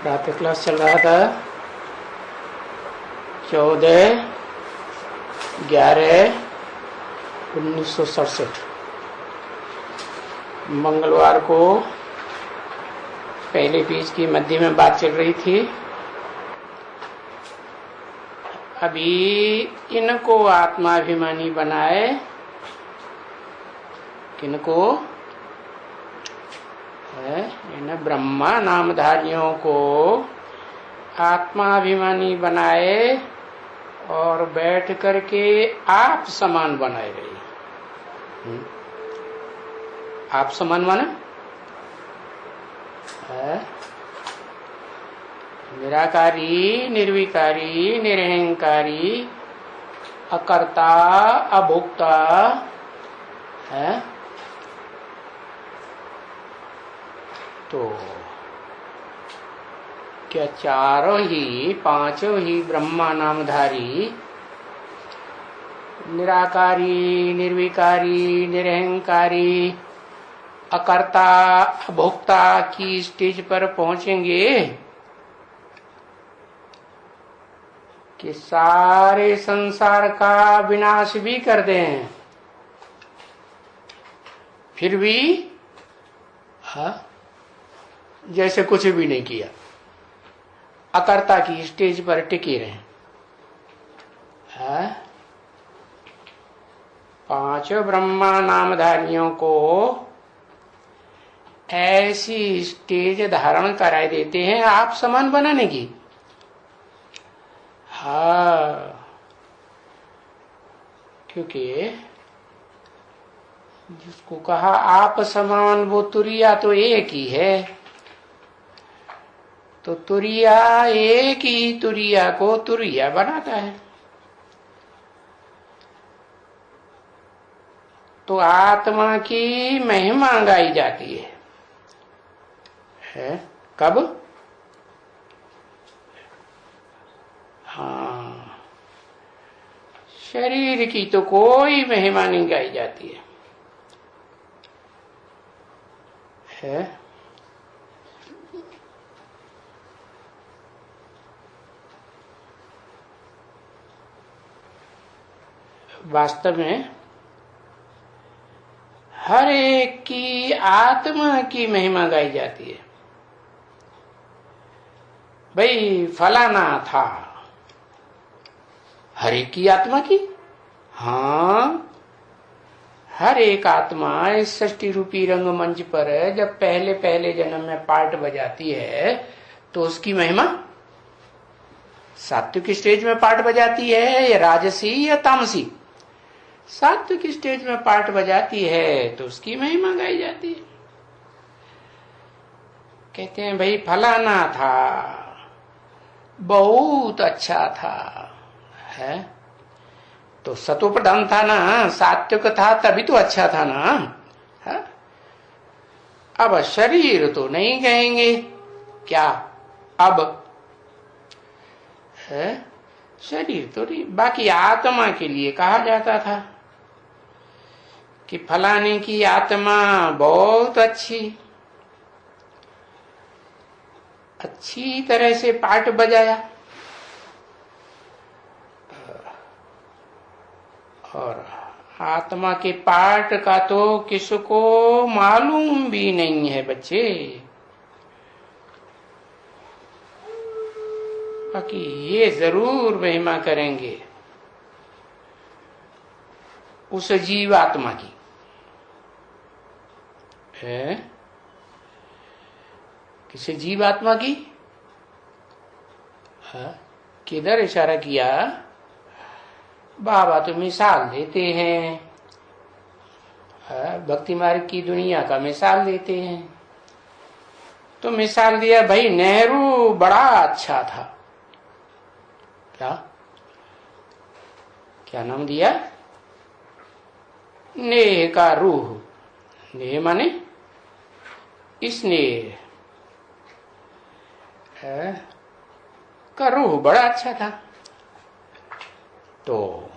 प्रातः क्लास चल रहा था 14/11/1967 मंगलवार को पहले पेज की मध्य में बात चल रही थी। अभी इनको आत्माभिमानी बनाए, किनको? इन ब्रह्मा नामधारियों को आत्माभिमानी बनाए और बैठ करके आप समान बनाए रहे। आप समान माने निराकारी, निर्विकारी, निरहंकारी, अकर्ता, अभोक्ता है। तो क्या चारों ही पांचों ही ब्रह्मा नामधारी निराकारी, निर्विकारी, निरहंकारी, अकर्ता, अभोक्ता की स्टेज पर पहुंचेंगे कि सारे संसार का विनाश भी कर दें, फिर भी जैसे कुछ भी नहीं किया, अकर्ता की स्टेज पर टिके रहे। पांचों ब्रह्मा नामधारियों को ऐसी स्टेज धारण कराए देते हैं आप समान बनाने की। क्योंकि जिसको कहा आप समान वो तुरिया तो एक ही है, तो तुरिया एक ही तुरिया को तुरिया बनाता है। तो आत्मा की महिमा गाई जाती है कब? शरीर की तो कोई महिमा नहीं गाई जाती है। वास्तव में हर एक की आत्मा की महिमा गाई जाती है। भाई फलाना था, हर एक की आत्मा की। हर एक आत्मा इस सृष्टि रूपी रंगमंच पर जब पहले पहले जन्म में पार्ट बजाती है तो उसकी महिमा सात्विक स्टेज में पार्ट बजाती है या राजसी या तामसी। सात्विक स्टेज में पार्ट बजाती है तो उसकी महिमा गाई जाती है। कहते हैं भाई फलाना था, बहुत अच्छा था, है तो सत्व प्रधान था ना, सात्विक था तभी तो अच्छा था ना। है? अब शरीर तो नहीं कहेंगे क्या? अब है शरीर तो नहीं, बाकी आत्मा के लिए कहा जाता था कि फलाने की आत्मा बहुत अच्छी तरह से पाठ बजाया। और आत्मा के पाठ का तो किसको मालूम भी नहीं है बच्चे। बाकी ये जरूर महिमा करेंगे उस जीवात्मा की है। किसे जीवात्मा की? किधर इशारा किया? बाबा तो मिसाल देते हैं, भक्ति मार्ग की दुनिया का मिसाल देते हैं। तो मिसाल दिया भाई नेहरू बड़ा अच्छा था। क्या नाम दिया? नेह का रूह। नेह माने स्नेह का रूह बड़ा अच्छा था। तो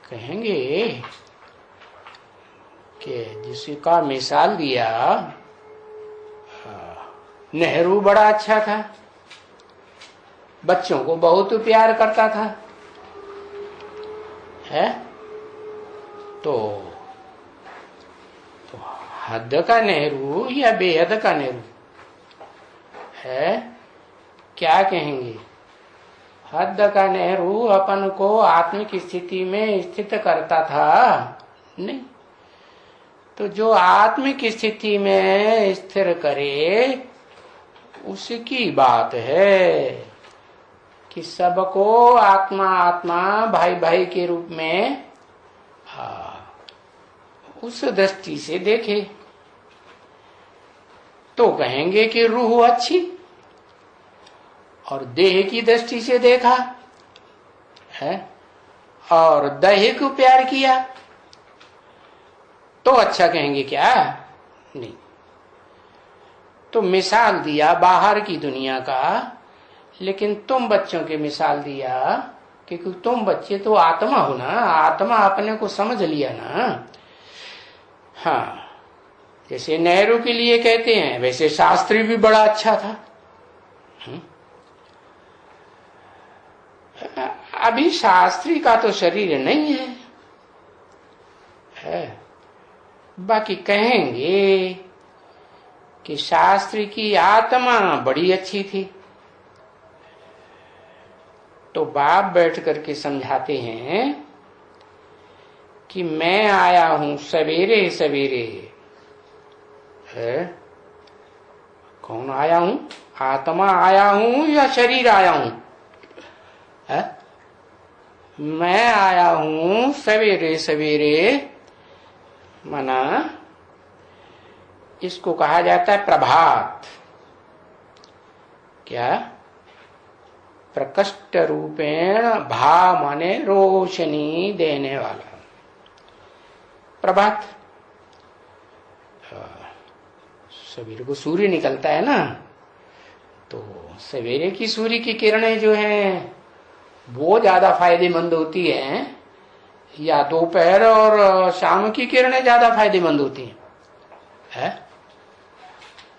कहेंगे कि जिसका मिसाल दिया नेहरू बड़ा अच्छा था, बच्चों को बहुत प्यार करता था, है? तो हद का नेहरू या बेहद का नेहरू है? क्या कहेंगे? हद का नेहरू अपन को आत्मिक स्थिति में स्थित करता था नहीं, तो जो आत्मिक स्थिति में स्थिर करे उसकी बात है कि सबको आत्मा आत्मा भाई भाई के रूप में उस दृष्टि से देखे, तो कहेंगे कि रूह अच्छी, और देह की दृष्टि से देखा है और देह को प्यार किया तो अच्छा कहेंगे क्या? नहीं। तो मिसाल दिया बाहर की दुनिया का, लेकिन तुम बच्चों के मिसाल दिया क्योंकि तुम बच्चे तो आत्मा हो ना, आत्मा अपने को समझ लिया ना। हाँ, जैसे नेहरू के लिए कहते हैं वैसे शास्त्री भी बड़ा अच्छा था। अभी शास्त्री का तो शरीर नहीं है। बाकी कहेंगे कि शास्त्री की आत्मा बड़ी अच्छी थी। तो बाप बैठ करके समझाते हैं कि मैं आया हूं सवेरे सवेरे, है? कौन आया हूं? आत्मा आया हूं या शरीर आया हूं? है? मैं आया हूं सवेरे सवेरे, माना इसको कहा जाता है प्रभात। क्या? प्रकष्ट रूपेण भा माने रोशनी देने वाला प्रभात। सवेरे को सूर्य निकलता है ना, तो सवेरे की सूर्य की किरणें जो हैं वो ज्यादा फायदेमंद होती हैं या दोपहर और शाम की किरणें ज्यादा फायदेमंद होती है?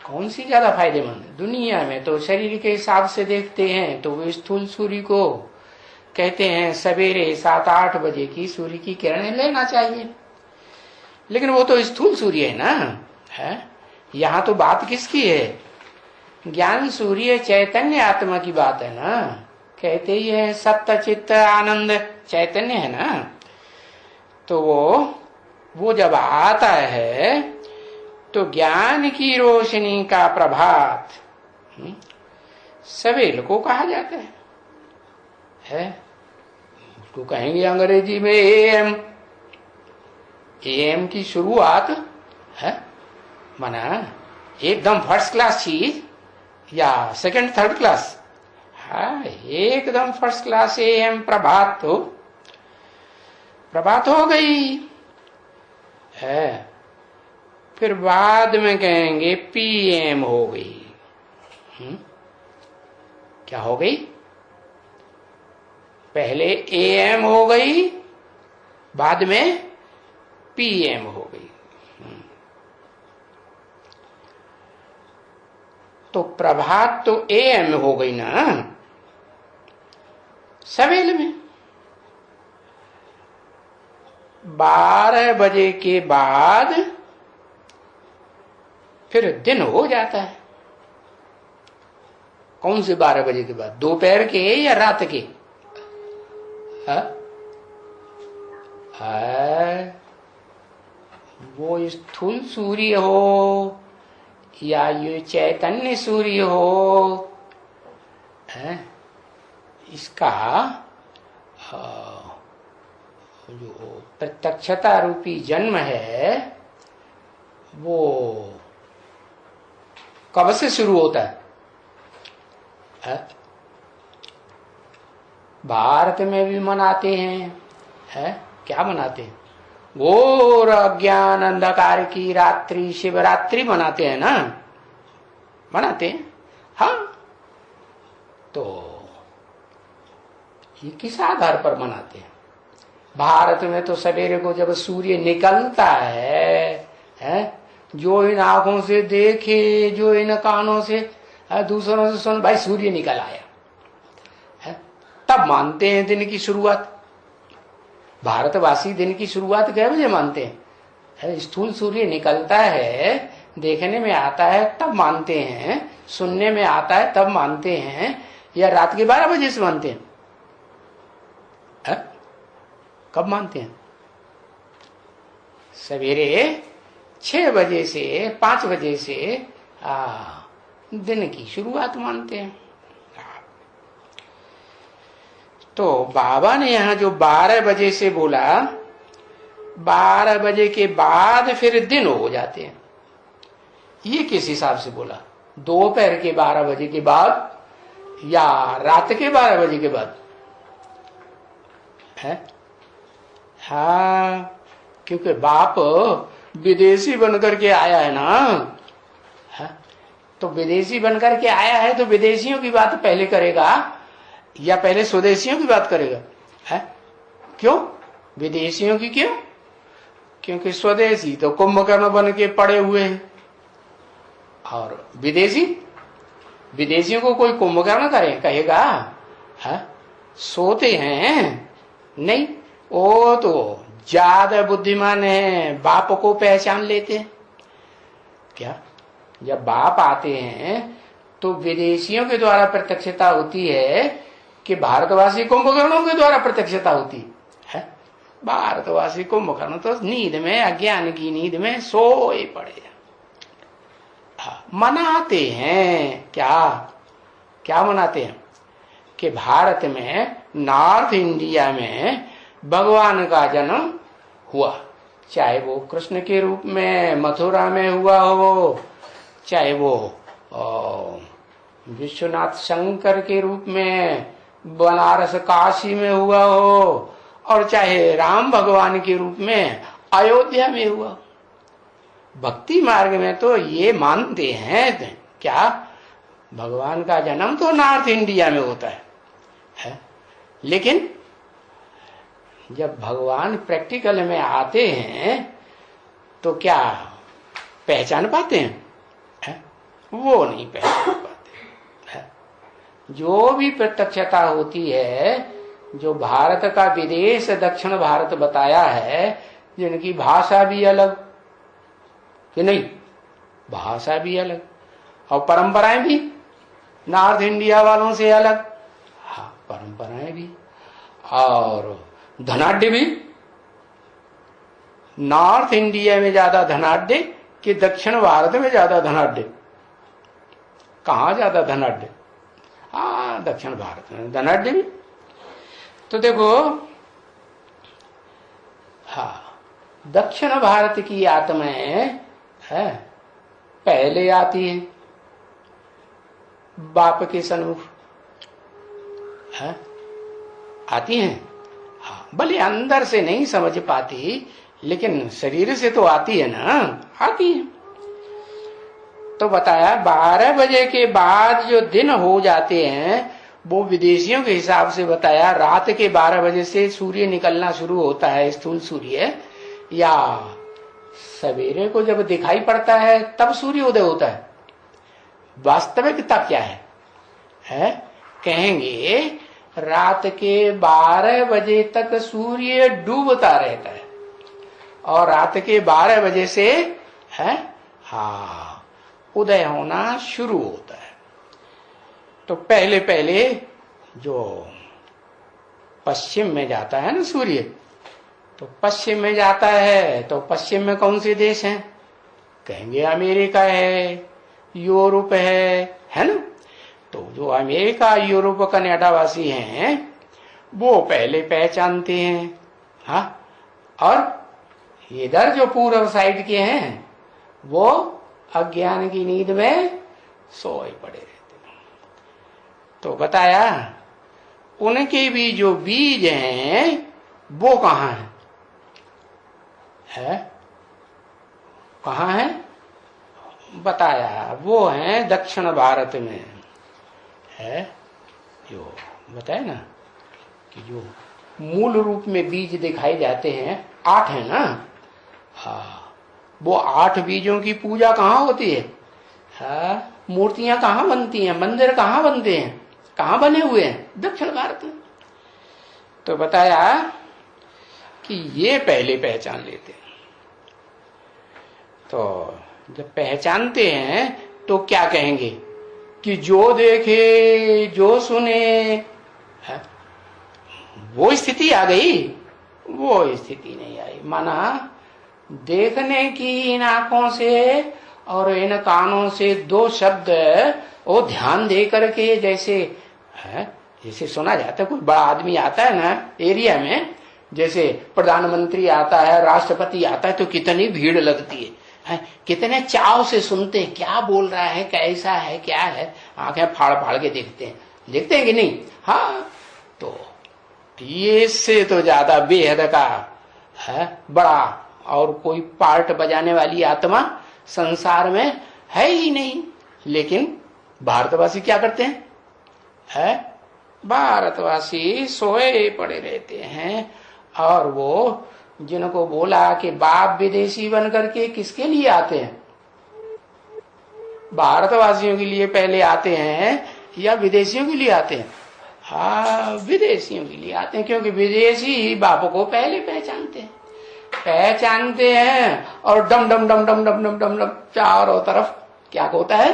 कौन सी ज्यादा फायदेमंद? दुनिया में तो शरीर के हिसाब से देखते हैं तो वो स्थूल सूर्य को कहते हैं सवेरे 7-8 बजे की सूर्य की किरणें लेना चाहिए, लेकिन वो तो स्थूल सूर्य है ना। है? यहाँ तो बात किसकी है? ज्ञान सूर्य चैतन्य आत्मा की बात है ना। कहते ही है सत्य चित्त आनंद चैतन्य है ना। तो वो जब आता है तो ज्ञान की रोशनी का प्रभात सवेल को कहा जाता है? उसको कहेंगे अंग्रेजी में एएम। एएम की शुरुआत है, माना एकदम फर्स्ट क्लास चीज या सेकंड थर्ड क्लास? हाँ, एकदम फर्स्ट क्लास एएम प्रभात। तो प्रभात हो गई है, फिर बाद में कहेंगे पीएम हो गई। क्या हो गई? पहले एएम हो गई, बाद में पीएम हो गई। तो प्रभात तो एएम हो गई ना सवेल में। 12 बजे के बाद फिर दिन हो जाता है। कौन से 12 बजे के बाद? दोपहर के या रात के? वो स्थूल सूर्य हो या ये चैतन्य सूर्य हो, इसका जो प्रत्यक्षता रूपी जन्म है वो कब से शुरू होता है? भारत में भी मनाते हैं, क्या मनाते हैं? घोर अज्ञान अंधकार की रात्रि शिवरात्रि मनाते हैं ना, मनाते हैं। हाँ, तो ये किस आधार पर मनाते हैं? भारत में तो सवेरे को जब सूर्य निकलता है, जो इन आंखों से देखे, जो इन कानों से दूसरों से सुन भाई सूर्य निकल आया है, तब मानते हैं दिन की शुरुआत। भारतवासी दिन की शुरुआत कितने बजे मानते हैं? स्थूल सूर्य निकलता है, देखने में आता है तब मानते हैं, सुनने में आता है तब मानते हैं, या रात के 12 बजे से मानते हैं? कब मानते हैं? सवेरे 6 बजे से 5 बजे से दिन की शुरुआत मानते हैं। तो बाबा ने यहां जो 12 बजे से बोला, 12 बजे के बाद फिर दिन हो जाते हैं, ये किस हिसाब से बोला? दोपहर के 12 बजे के बाद या रात के 12 बजे के बाद है? हाँ, क्योंकि बाप विदेशी बनकर के आया है ना, है? तो विदेशी बनकर के आया है तो विदेशियों की बात पहले करेगा या पहले स्वदेशियों की बात करेगा? है? क्यों विदेशियों की? क्यों? क्योंकि स्वदेशी तो कुंभकर्ण बन के पड़े हुए हैं, और विदेशियों को कोई कुंभकर्ण कहेगा? है? सोते हैं नहीं, वो तो ज्यादा बुद्धिमान है, बाप को पहचान लेते हैं। क्या जब बाप आते हैं तो विदेशियों के द्वारा प्रत्यक्षता होती है कि भारतवासी कुंभकर्णों के द्वारा प्रत्यक्षता होती है? भारतवासी कुंभकर्ण तो नींद में, अज्ञान की नींद में सोए पड़े मनाते हैं। क्या मनाते हैं? कि भारत में, नॉर्थ इंडिया में भगवान का जन्म हुआ, चाहे वो कृष्ण के रूप में मथुरा में हुआ हो, चाहे वो विश्वनाथ शंकर के रूप में बनारस काशी में हुआ हो, और चाहे राम भगवान के रूप में अयोध्या में हुआ। भक्ति मार्ग में तो ये मानते हैं क्या? भगवान का जन्म तो नॉर्थ इंडिया में होता है? लेकिन जब भगवान प्रैक्टिकल में आते हैं तो क्या पहचान पाते हैं? वो नहीं पहचान पाते। जो भी प्रत्यक्षता होती है, जो भारत का विदेश दक्षिण भारत बताया है, जिनकी भाषा भी अलग कि नहीं, भाषा भी अलग और परंपराएं भी नॉर्थ इंडिया वालों से अलग। हाँ, परंपराएं भी और धनाढ्य भी। नॉर्थ इंडिया में ज्यादा धनाढ्य कि दक्षिण भारत में ज्यादा धनाढ्य? कहाँ ज्यादा धनाढ्य? हाँ, दक्षिण भारत में धनाढ्य भी। तो देखो, हाँ, दक्षिण भारत की आत्माएं है पहले आती है बाप के सन्मुख, है आती हैं। हाँ, भले अंदर से नहीं समझ पाती, लेकिन शरीर से तो आती है ना, आती है। तो बताया 12 बजे के बाद जो दिन हो जाते हैं वो विदेशियों के हिसाब से बताया रात के 12 बजे से सूर्य निकलना शुरू होता है, स्थूल सूर्य, या सवेरे को जब दिखाई पड़ता है तब सूर्योदय होता है। वास्तविकता क्या है? कहेंगे रात के 12 बजे तक सूर्य डूबता रहता है और रात के 12 बजे से है उदय होना शुरू होता है। तो पहले पहले जो पश्चिम में जाता है ना सूर्य, तो पश्चिम में जाता है तो पश्चिम में कौन से देश हैं? कहेंगे अमेरिका है, यूरोप है ना। तो जो अमेरिका, यूरोप, कनाडा वासी हैं वो पहले पहचानते हैं। हाँ, और इधर जो पूर्व साइड के हैं वो अज्ञान की नींद में सोए पड़े रहते हैं। तो बताया उनके भी जो बीज हैं वो कहाँ है? कहाँ है? बताया वो है दक्षिण भारत में है। जो बताया ना कि जो मूल रूप में बीज दिखाई जाते हैं 8 है ना। हाँ, वो 8 बीजों की पूजा कहाँ होती है? हाँ, मूर्तियां कहाँ बनती हैं, मंदिर कहाँ बनते हैं, कहाँ बने हुए हैं? दक्षिण भारत में। तो बताया कि ये पहले पहचान लेते हैं। तो जब पहचानते हैं तो क्या कहेंगे कि जो देखे जो सुने, है? वो स्थिति आ गई, वो स्थिति नहीं आई। माना देखने की इन आंखों से और इन कानों से दो शब्द वो ध्यान दे करके, जैसे है, जैसे सुना जाता है, कोई बड़ा आदमी आता है ना एरिया में, जैसे प्रधानमंत्री आता है, राष्ट्रपति आता है, तो कितनी भीड़ लगती है, कितने चाव से सुनते हैं, क्या बोल रहा है, कैसा है, क्या है, आंखें फाड़ फाड़ के देखते हैं कि नहीं? हाँ, तो ये से तो ज्यादा बेहद का है बड़ा और कोई पार्ट बजाने वाली आत्मा संसार में है ही नहीं। लेकिन भारतवासी क्या करते हैं? है भारतवासी सोए पड़े रहते हैं। और वो जिनको बोला कि बाप विदेशी बन करके किसके लिए आते हैं? भारतवासियों के लिए पहले आते हैं या विदेशियों के लिए आते हैं? हाँ, विदेशियों के लिए आते हैं, क्योंकि विदेशी बाप को पहले पहचानते हैं और डम डम डम डम डम डम डम डम चारों तरफ क्या होता है?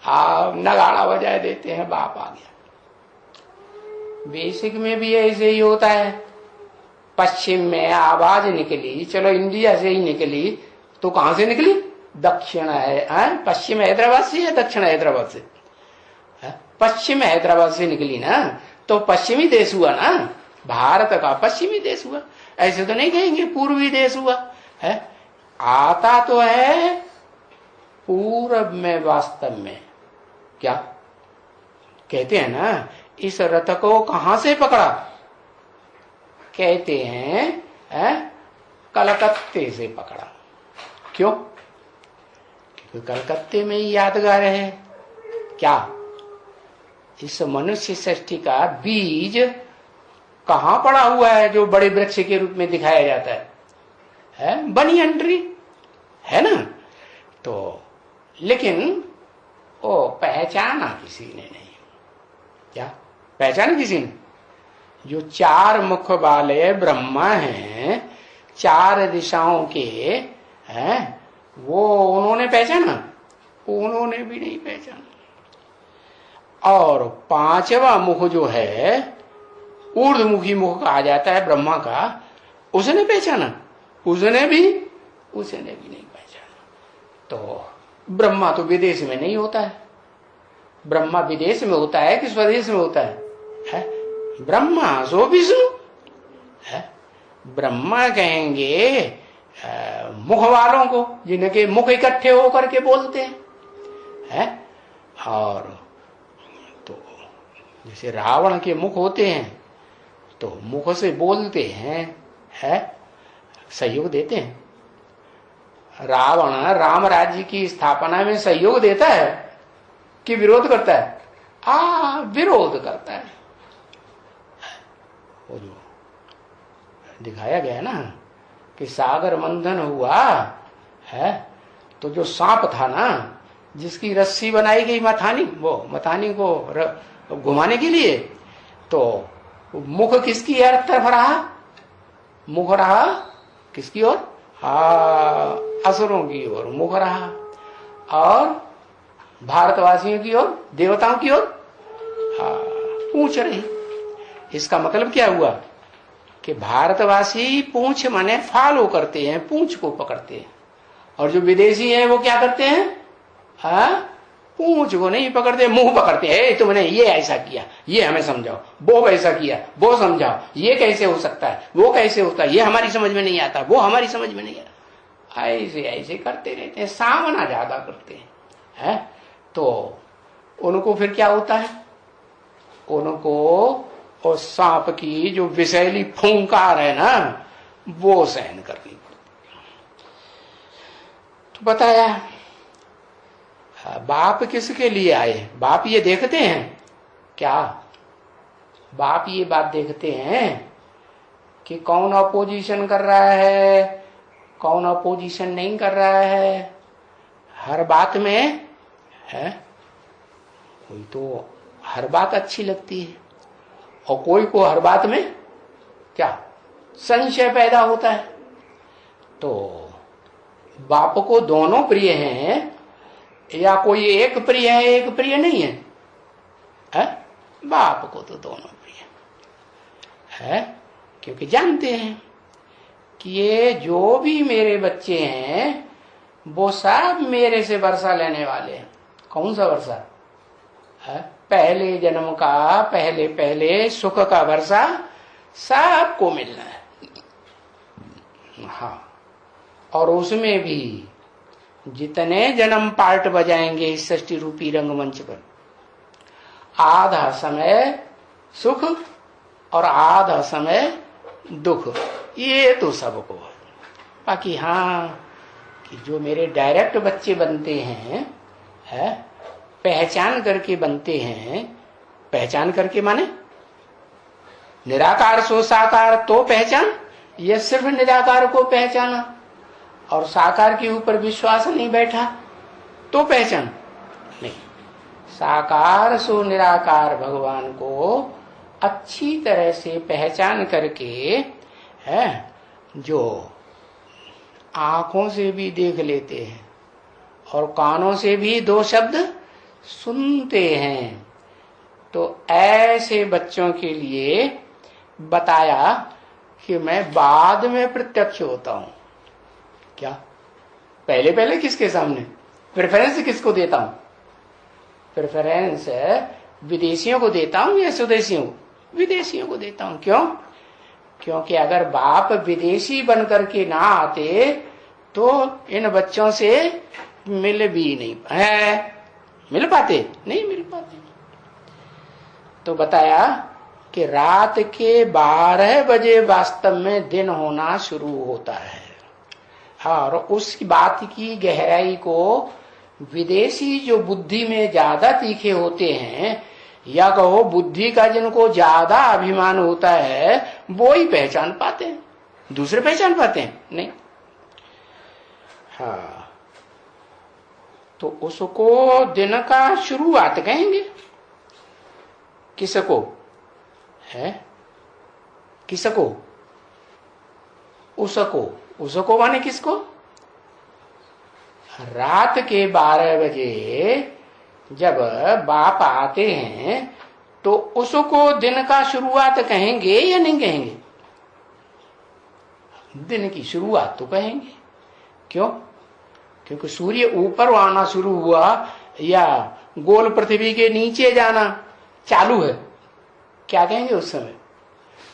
हाँ, नगाड़ा बजाए देते हैं, बाप आ गया। बेसिक में भी ऐसे ही होता है। पश्चिम में आवाज निकली, चलो इंडिया से ही निकली, तो कहां से निकली? दक्षिण है, पश्चिम हैदराबाद से या दक्षिण हैदराबाद से? पश्चिम हैदराबाद से निकली ना, तो पश्चिमी देश हुआ ना, भारत का पश्चिमी देश हुआ। ऐसे तो नहीं कहेंगे पूर्वी देश हुआ है। आता तो है पूरब में, वास्तव में क्या कहते हैं ना, इस रथ को कहां से पकड़ा? कहते हैं कलकत्ते से पकड़ा। क्यों? क्योंकि कलकत्ते में ही यादगार है। क्या इस मनुष्य सृष्टि का बीज कहां पड़ा हुआ है जो बड़े वृक्ष के रूप में दिखाया जाता है? बनियन ट्री है ना। तो लेकिन वो पहचाना किसी ने नहीं। क्या पहचाना किसी ने? जो चार मुख वाले ब्रह्मा हैं, चार दिशाओं के हैं, वो उन्होंने पहचाना? उन्होंने भी नहीं पहचाना। और पांचवा मुख जो है, ऊर्ध्वमुखी मुख कहा जाता है ब्रह्मा का, उसने पहचाना? उसने भी नहीं पहचाना। तो ब्रह्मा तो विदेश में नहीं होता है। ब्रह्मा विदेश में होता है कि स्वदेश में होता है? ब्रह्मा सो विष्णु है। ब्रह्मा कहेंगे मुख वालों को, जिनके मुख इकट्ठे होकर के बोलते हैं। और तो जैसे रावण के मुख होते हैं, तो मुख से बोलते हैं, सहयोग देते हैं। रावण राम राज्य की स्थापना में सहयोग देता है कि विरोध करता है? विरोध करता है। वो जो दिखाया गया ना कि सागर मंथन हुआ है, तो जो सांप था ना, जिसकी रस्सी बनाई गई मथानी को घुमाने के लिए, तो मुख किसकी तरफ रहा? मुख रहा किसकी ओर? असुरों की ओर मुख रहा। और भारतवासियों की ओर, देवताओं की ओर पूंछ रही। इसका मतलब क्या हुआ कि भारतवासी पूंछ माने फॉलो करते हैं, पूंछ को पकड़ते हैं। और जो विदेशी हैं वो क्या करते हैं? पूंछ को नहीं पकड़ते, मुंह पकड़ते हैं। तुमने ये ऐसा किया, ये हमें समझाओ, वो वैसा किया, वो समझाओ, ये कैसे हो सकता है, वो कैसे होता है, ये हमारी समझ में नहीं आता, वो हमारी समझ में नहीं आता। ऐसे करते रहते हैं, सामना ज्यादा करते हैं। तो उनको फिर क्या होता है? उनको और सांप की जो विषैली फूंकार है ना, वो सहन करनी पड़ती। तो बताया बाप किसके लिए आए? बाप ये देखते हैं क्या? बाप ये बात देखते हैं कि कौन अपोजिशन कर रहा है, कौन अपोजिशन नहीं कर रहा है। हर बात में है कोई तो हर बात अच्छी लगती है और कोई को हर बात में क्या संशय पैदा होता है। तो बाप को दोनों प्रिय हैं या कोई एक प्रिय है एक प्रिय नहीं है, है? बाप को तो दोनों प्रिय है, क्योंकि जानते हैं कि ये जो भी मेरे बच्चे हैं वो सब मेरे से वर्षा लेने वाले हैं। कौन सा वर्षा है? पहले जन्म का पहले पहले सुख का वर्षा सबको मिलना है। हाँ, और उसमें भी जितने जन्म पार्ट बजाएंगे इस सृष्टि रूपी रंगमंच पर, आधा समय सुख और आधा समय दुख, ये तो सबको है। बाकी हाँ, कि जो मेरे डायरेक्ट बच्चे बनते हैं, है पहचान करके बनते हैं। पहचान करके माने निराकार सो साकार, तो पहचान, यह सिर्फ निराकार को पहचाना और साकार के ऊपर विश्वास नहीं बैठा तो पहचान नहीं। साकार सो निराकार भगवान को अच्छी तरह से पहचान करके, है जो आंखों से भी देख लेते हैं और कानों से भी दो शब्द सुनते हैं, तो ऐसे बच्चों के लिए बताया कि मैं बाद में प्रत्यक्ष होता हूं। क्या पहले पहले किसके सामने प्रेफरेंस किसको देता हूं? प्रेफरेंस विदेशियों को देता हूं या स्वदेशियों को? विदेशियों को देता हूं। क्यों? क्योंकि अगर बाप विदेशी बन करके ना आते तो इन बच्चों से मिल भी नहीं है, मिल पाते नहीं मिल पाते। तो बताया कि रात के 12 बजे वास्तव में दिन होना शुरू होता है। और उस बात की गहराई को विदेशी जो बुद्धि में ज्यादा तीखे होते हैं, या कहो बुद्धि का जिनको ज्यादा अभिमान होता है, वो ही पहचान पाते हैं, दूसरे पहचान पाते हैं नहीं। हाँ, तो उसको दिन का शुरुआत कहेंगे। किसको है? किसको? उसको माने किसको? रात के 12 बजे जब बाप आते हैं तो उसको दिन का शुरुआत कहेंगे या नहीं कहेंगे? दिन की शुरुआत तो कहेंगे। क्यों? क्योंकि सूर्य ऊपर आना शुरू हुआ या गोल पृथ्वी के नीचे जाना चालू है, क्या कहेंगे उस समय?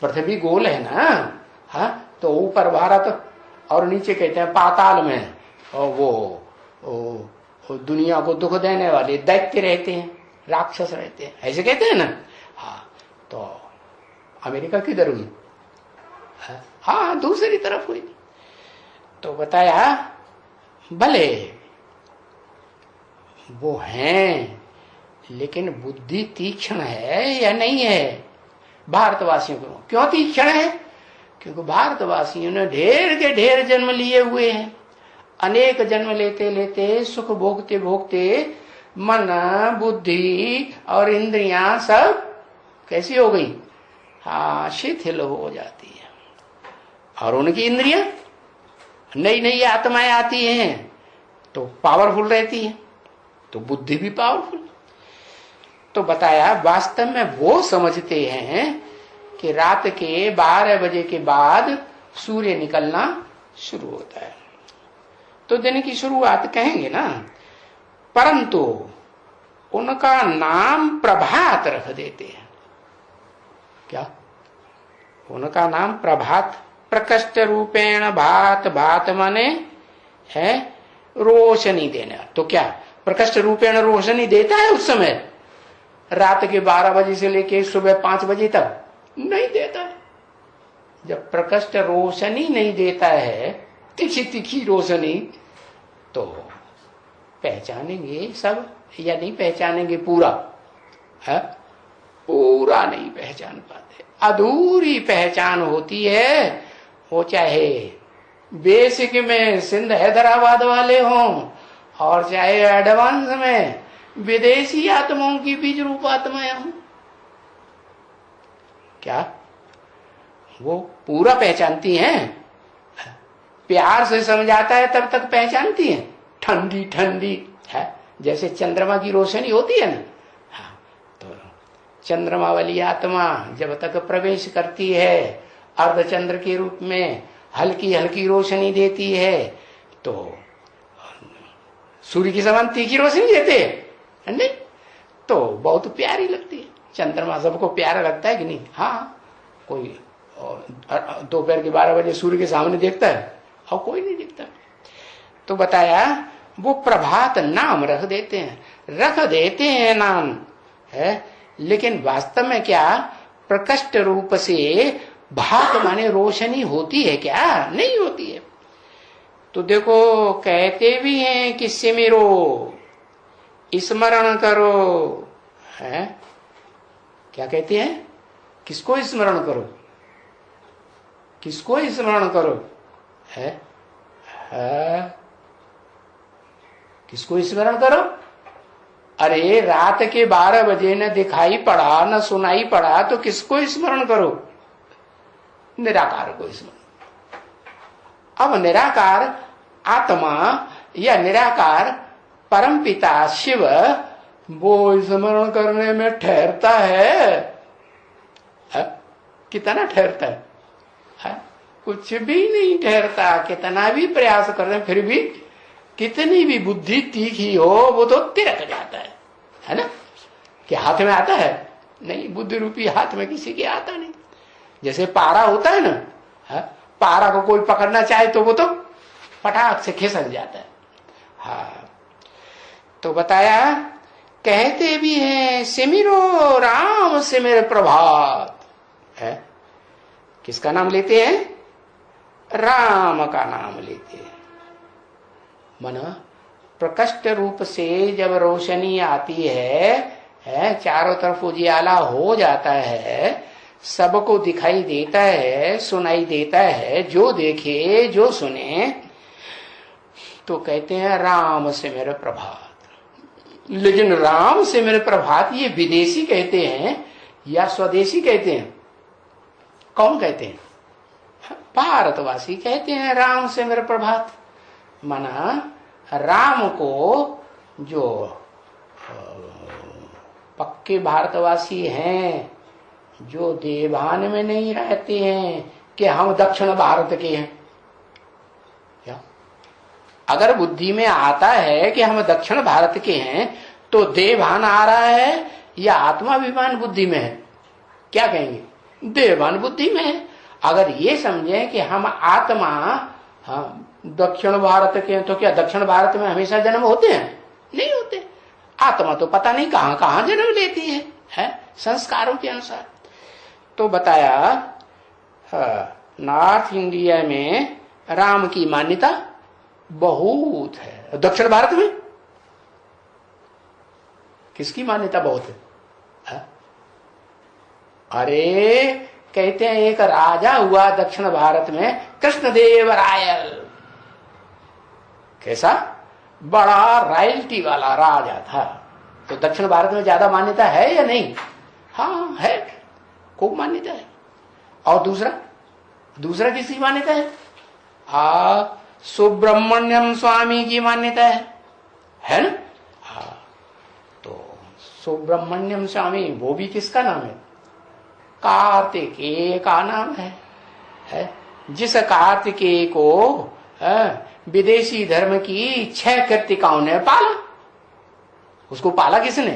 पृथ्वी गोल है ना, हाँ, तो ऊपर भारत और नीचे कहते हैं पाताल में, और वो दुनिया को दुख देने वाले दैत्य रहते हैं, राक्षस रहते हैं, ऐसे कहते हैं ना। हाँ, तो अमेरिका किधर हुई? हाँ, दूसरी तरफ हुई। तो बताया भले वो हैं, लेकिन बुद्धि तीक्ष्ण है या नहीं है? भारतवासियों को क्यों तीक्ष्ण है? क्योंकि भारतवासियों ने ढेर के ढेर जन्म लिए हुए हैं। अनेक जन्म लेते लेते सुख भोगते भोगते मन बुद्धि और इंद्रियां सब कैसी हो गई? हाँ, शिथिल हो जाती है। और उनकी इंद्रियां नई नई आत्माएं आती हैं तो पावरफुल रहती है, तो बुद्धि भी पावरफुल। तो बताया वास्तव में वो समझते हैं कि रात के 12 बजे के बाद सूर्य निकलना शुरू होता है, तो दिन की शुरुआत कहेंगे ना। परंतु उनका नाम प्रभात रख देते हैं। क्या? उनका नाम प्रभात, प्रकष्ट रूपेण भात, भात माने है रोशनी देना। तो क्या प्रकष्ट रूपेण रोशनी देता है उस समय? रात के 12 बजे से लेके सुबह 5 बजे तक नहीं देता है। जब प्रकष्ट रोशनी नहीं देता है, तिखी तिखी रोशनी, तो पहचानेंगे सब या नहीं पहचानेंगे? पूरा है, पूरा नहीं पहचान पाते, अधूरी पहचान होती है। वो चाहे बेसिक में सिंध हैदराबाद वाले हों और चाहे एडवांस में विदेशी आत्माओं की बीज रूप आत्माएं हूं। क्या वो पूरा पहचानती हैं? प्यार से समझाता है तब तक पहचानती हैं। ठंडी ठंडी है, जैसे चंद्रमा की रोशनी होती है ना, हाँ, तो चंद्रमा वाली आत्मा जब तक प्रवेश करती है अर्धचंद्र के रूप में हल्की हल्की रोशनी देती है, तो सूर्य की समान तीखी रोशनी देते है नहीं, तो बहुत प्यारी लगती है। चंद्रमा सबको प्यारा लगता है कि नहीं? हाँ, कोई दोपहर के 12 बजे सूर्य के सामने देखता है और कोई नहीं देखता। तो बताया वो प्रभात नाम रख देते हैं नाम है, लेकिन वास्तव में क्या प्रकट रूप से भात माने रोशनी होती है क्या? नहीं होती है। तो देखो कहते भी हैं कि सिमरो, स्मरण करो, है क्या कहते हैं? किसको स्मरण करो? किसको स्मरण करो? है किसको स्मरण करो? अरे रात के 12 बजे न दिखाई पड़ा न सुनाई पड़ा तो किसको स्मरण करो? निराकार को स्मरण। अब निराकार आत्मा या निराकार परमपिता शिव वो स्मरण करने में ठहरता है? कितना ठहरता है? कुछ भी नहीं ठहरता। कितना भी प्रयास करते हैं फिर भी कितनी भी बुद्धि तीखी हो वो तो तिरक जाता है ना? कि हाथ में आता है? नहीं, बुद्धि रूपी हाथ में किसी के आता नहीं। जैसे पारा होता है ना, पारा को कोई पकड़ना चाहे तो वो तो पटाख से खिसक जाता है। हाँ, तो बताया कहते भी हैं सिमिरो राम सिमिर प्रभात है। किसका नाम लेते हैं? राम का नाम लेते हैं। मना प्रकट रूप से जब रोशनी आती है, चारों तरफ उजियाला हो जाता है, सबको दिखाई देता है, सुनाई देता है, जो देखे जो सुने तो कहते हैं राम से मेरे प्रभात। लेकिन राम से मेरे प्रभात ये विदेशी कहते हैं या स्वदेशी कहते हैं? कौन कहते हैं? भारतवासी कहते हैं राम से मेरे प्रभात। माना राम को जो पक्के भारतवासी हैं, जो देवान में नहीं रहते हैं कि हम दक्षिण भारत के हैं, क्या अगर बुद्धि में आता है कि हम दक्षिण भारत के हैं तो देवान आ रहा है या आत्माभिमान बुद्धि में है? क्या कहेंगे? देवान बुद्धि में है। अगर ये समझे कि हम आत्मा दक्षिण भारत के हैं तो क्या दक्षिण भारत में हमेशा जन्म होते हैं? नहीं होते। आत्मा तो पता नहीं कहां कहां जन्म लेती है संस्कारों के अनुसार। तो बताया नॉर्थ इंडिया में राम की मान्यता बहुत है। दक्षिण भारत में किसकी मान्यता बहुत है? अरे कहते हैं एक राजा हुआ दक्षिण भारत में, कृष्णदेवरायल। कैसा बड़ा रॉयल्टी वाला राजा था। तो दक्षिण भारत में ज्यादा मान्यता है या नहीं? हाँ है, खूब मान्यता है। और दूसरा किसकी मान्यता है? सुब्रमण्यम स्वामी की मान्यता है ना? हाँ, तो सुब्रमण्यम स्वामी वो भी किसका नाम है? कार्तिकेय का नाम है। जिस कार्तिकेय को विदेशी धर्म की 6 कृतिकाओं ने पाला। उसको पाला किसने?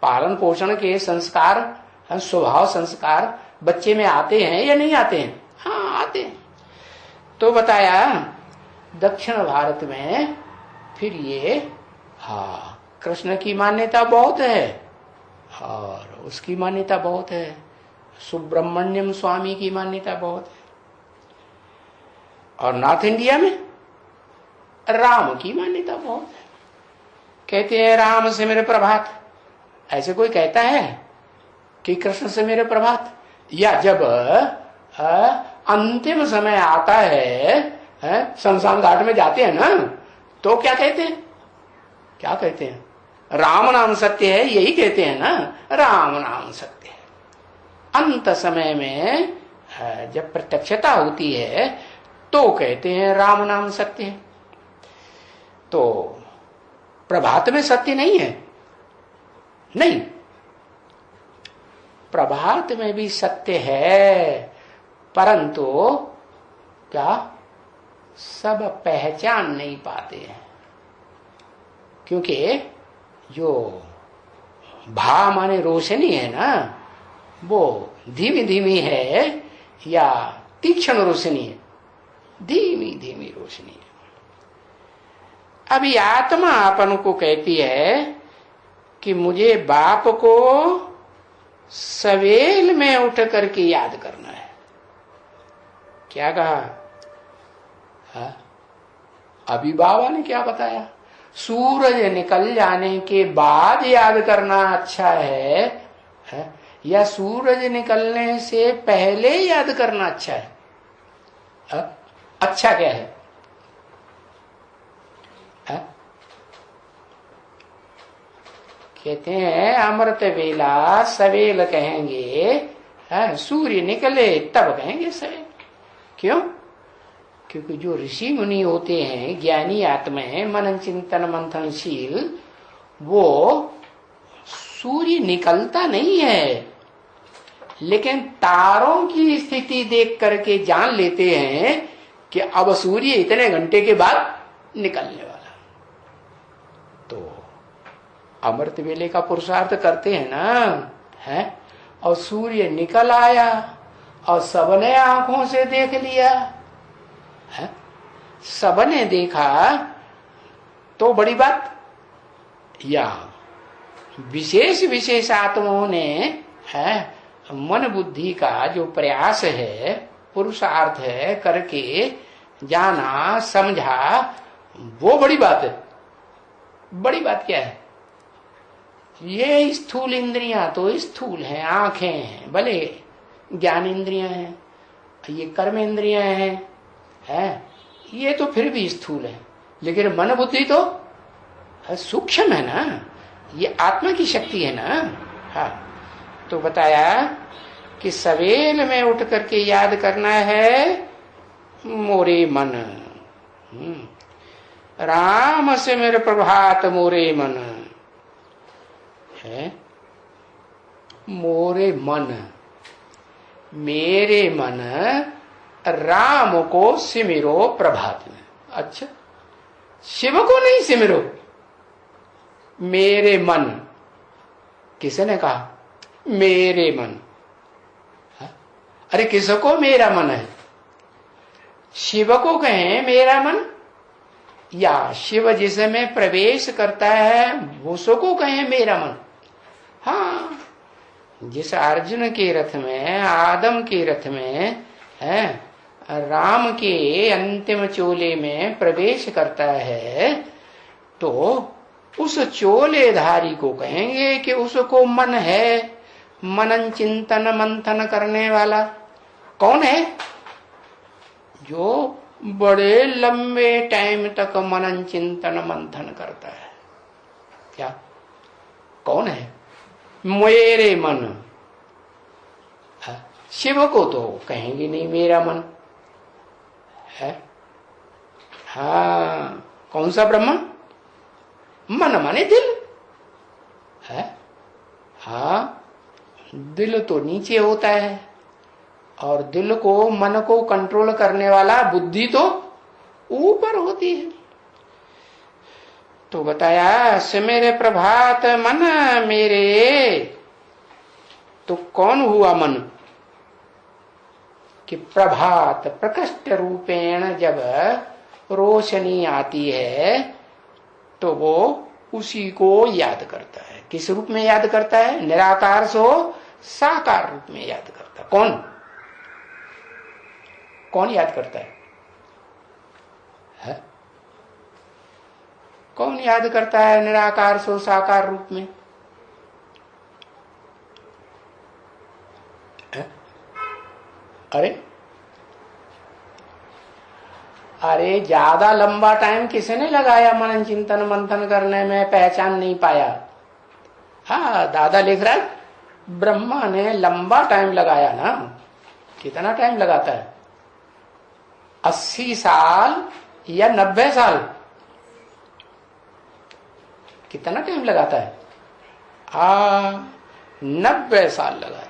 पालन पोषण के संस्कार, स्वभाव संस्कार बच्चे में आते हैं या नहीं आते हैं? हाँ आते हैं। तो बताया दक्षिण भारत में फिर ये कृष्ण की मान्यता बहुत है और उसकी मान्यता बहुत है, सुब्रमण्यम स्वामी की मान्यता बहुत है। और नॉर्थ इंडिया में राम की मान्यता बहुत है। कहते हैं राम से मेरे प्रभात। ऐसे कोई कहता है कि कृष्ण से मेरे प्रभात? या जब अंतिम समय आता है, शमशान घाट में जाते हैं ना, तो क्या कहते हैं? क्या कहते हैं? राम नाम सत्य है, यही कहते हैं ना, राम नाम सत्य है। अंत समय में जब प्रत्यक्षता होती है तो कहते हैं राम नाम सत्य है। तो प्रभात में सत्य नहीं है? नहीं, प्रभात में भी सत्य है, परंतु क्या सब पहचान नहीं पाते हैं, क्योंकि जो भा माने रोशनी है ना, वो धीमी धीमी है या तीक्ष्ण रोशनी है? धीमी धीमी रोशनी है। अभी आत्मा अपन को कहती है कि मुझे बाप को सवेल में उठ करके याद करना है। क्या कहा? हा? अभी बाबा ने क्या बताया? सूरज निकल जाने के बाद याद करना अच्छा है या सूरज निकलने से पहले याद करना अच्छा है? अच्छा क्या है? कहते हैं अमृत वेला सवेल कहेंगे, सूर्य निकले तब कहेंगे सवेल। क्यों? क्योंकि जो ऋषि मुनि होते हैं, ज्ञानी आत्माएं, मनन चिंतन मंथनशील, वो सूर्य निकलता नहीं है, लेकिन तारों की स्थिति देख करके जान लेते हैं कि अब सूर्य इतने घंटे के बाद निकलने वाला। तो अमृत वेले का पुरुषार्थ करते हैं ना, है? और सूर्य निकल आया और सबने आंखों से देख लिया, है? सबने देखा तो बड़ी बात, या विशेष विशेष आत्माओं ने, है, मन बुद्धि का जो प्रयास है, पुरुषार्थ है, करके जाना समझा, वो बड़ी बात है। बड़ी बात क्या है? ये स्थूल इंद्रियां तो स्थूल हैं, आंखें हैं, भले ज्ञान इंद्रियां हैं, ये कर्म इंद्रियां हैं, ये तो फिर भी स्थूल है, लेकिन मन बुद्धि तो सूक्ष्म है ना, ये आत्मा की शक्ति है ना। हाँ, तो बताया कि सवेल में उठ करके याद करना है, मोरे मन, राम से मेरे प्रभात मोरे मन है। मोरे मन, मेरे मन राम को सिमरो प्रभात में। अच्छा, शिव को नहीं सिमरो, मेरे मन। किसने कहा मेरे मन? अरे किसको मेरा मन है? शिव को कहें मेरा मन, या शिव जिसमें प्रवेश करता है उसको कहें मेरा मन। हाँ, जिस अर्जुन के रथ में, आदम के रथ में, है, राम के अंतिम चोले में प्रवेश करता है, तो उस चोलेधारी को कहेंगे कि उसको मन है। मनन चिंतन मंथन करने वाला कौन है? जो बड़े लंबे टाइम तक मनन चिंतन मंथन करता है। क्या? कौन है? मेरे मन। शिव को तो कहेंगे नहीं मेरा मन है। हाँ, कौन सा ब्रह्म? मन माने दिल है। हाँ, दिल तो नीचे होता है, और दिल को, मन को कंट्रोल करने वाला बुद्धि तो ऊपर होती है। तो बताया सिमरे प्रभात मन मेरे, तो कौन हुआ मन? कि प्रभात प्रकट रूपेण जब रोशनी आती है तो वो उसी को याद करता है। किस रूप में याद करता है? निराकार से साकार रूप में याद करता है। कौन? कौन याद करता है? कौन याद करता है निराकार से साकार रूप में? अरे अरे ज्यादा लंबा टाइम किसने लगाया मनन चिंतन मंथन करने में, पहचान नहीं पाया। हाँ, दादा लिख रहा है ब्रह्मा ने लंबा टाइम लगाया ना। कितना टाइम लगाता है? 80 साल या 90 साल? कितना टाइम लगाता है? 90 साल लगाता है।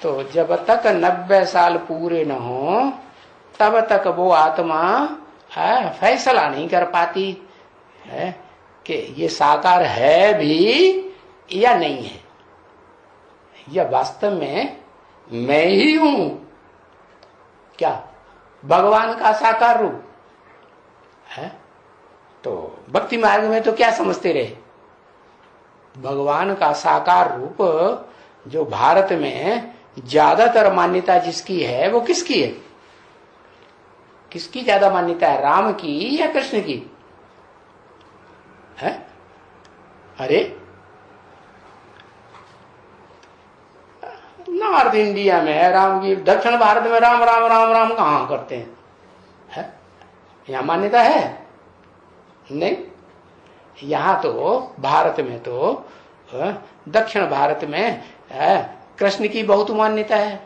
तो जब तक 90 साल पूरे न हो तब तक वो आत्मा फैसला नहीं कर पाती है कि ये साकार है भी या नहीं है, यह वास्तव में मैं ही हूं क्या, भगवान का साकार रूप है। तो भक्ति मार्ग में तो क्या समझते रहे, भगवान का साकार रूप जो भारत में ज्यादातर मान्यता जिसकी है वो किसकी है? किसकी ज्यादा मान्यता है, राम की या कृष्ण की है? अरे नॉर्थ इंडिया में है राम की, दक्षिण भारत में राम राम राम राम कहां करते हैं, है? यहां मान्यता है नहीं। यहां तो भारत में तो दक्षिण भारत में कृष्ण की बहुत मान्यता है,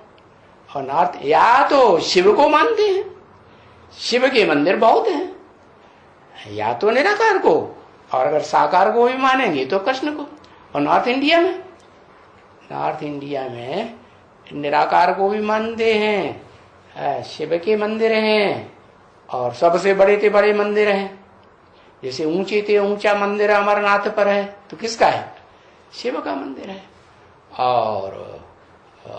और नॉर्थ या तो शिव को मानते हैं, शिव के मंदिर बहुत हैं, या तो निराकार को, और अगर साकार को भी मानेंगे तो कृष्ण को। और नॉर्थ इंडिया में निराकार को भी मानते हैं, शिव के मंदिर हैं, और सबसे बड़े से बड़े मंदिर हैं। जैसे ऊंचे से ऊंचा मंदिर अमरनाथ पर है तो किसका है? शिव का मंदिर है। और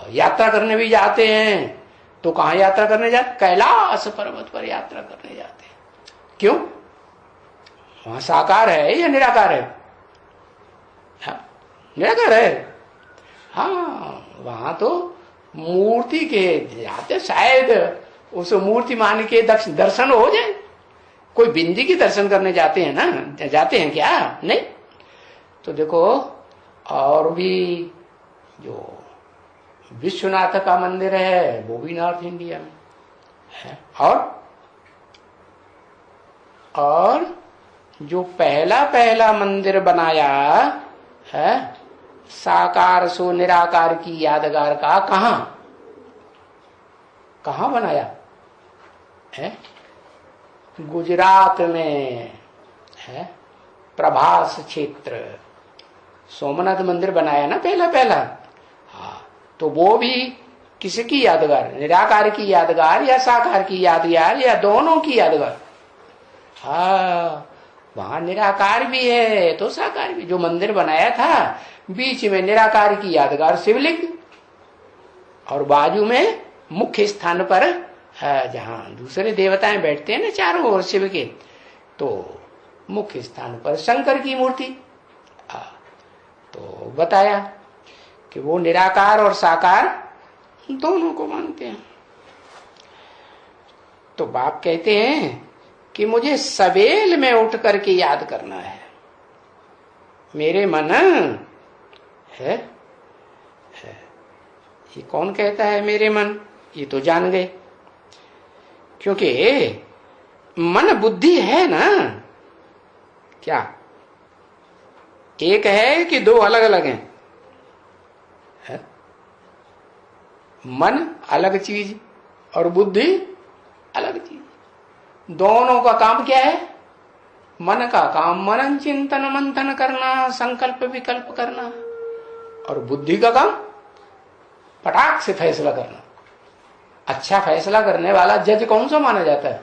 यात्रा करने भी जाते हैं तो कहां यात्रा करने जाते? कैलाश पर्वत पर यात्रा करने जाते हैं। क्यों? वहां साकार है या निराकार है? हाँ, निराकार है। हाँ, वहां तो मूर्ति के जाते, शायद उस मूर्ति मान के दर्शन हो जाए। कोई बिंदी की दर्शन करने जाते हैं ना, जाते हैं क्या? नहीं। तो देखो, और भी जो विश्वनाथ का मंदिर है वो भी नॉर्थ इंडिया में है। और जो पहला मंदिर बनाया है साकार सो निराकार की यादगार का, कहां बनाया है? गुजरात में है, प्रभास क्षेत्र सोमनाथ मंदिर बनाया ना पहला। हाँ, तो वो भी किसकी यादगार? निराकार की यादगार या साकार की यादगार या दोनों की यादगार? हाँ, वहां निराकार भी है तो साकार भी। जो मंदिर बनाया था बीच में निराकार की यादगार शिवलिंग, और बाजू में मुख्य स्थान पर जहां दूसरे देवताएं बैठते हैं ना चारों ओर शिव के, तो मुख्य स्थान पर शंकर की मूर्ति। तो बताया कि वो निराकार और साकार दोनों को मानते हैं। तो बाप कहते हैं कि मुझे सवेल में उठ करके याद करना है। मेरे मन है ये कौन कहता है मेरे मन? ये तो जान गए, क्योंकि मन बुद्धि है ना। क्या एक है कि दो अलग अलग हैं? है? मन अलग चीज और बुद्धि अलग चीज। दोनों का काम क्या है? मन का काम मनन चिंतन मंथन करना, संकल्प विकल्प करना, और बुद्धि का काम पटाख से फैसला करना। अच्छा फैसला करने वाला जज कौन सा माना जाता है?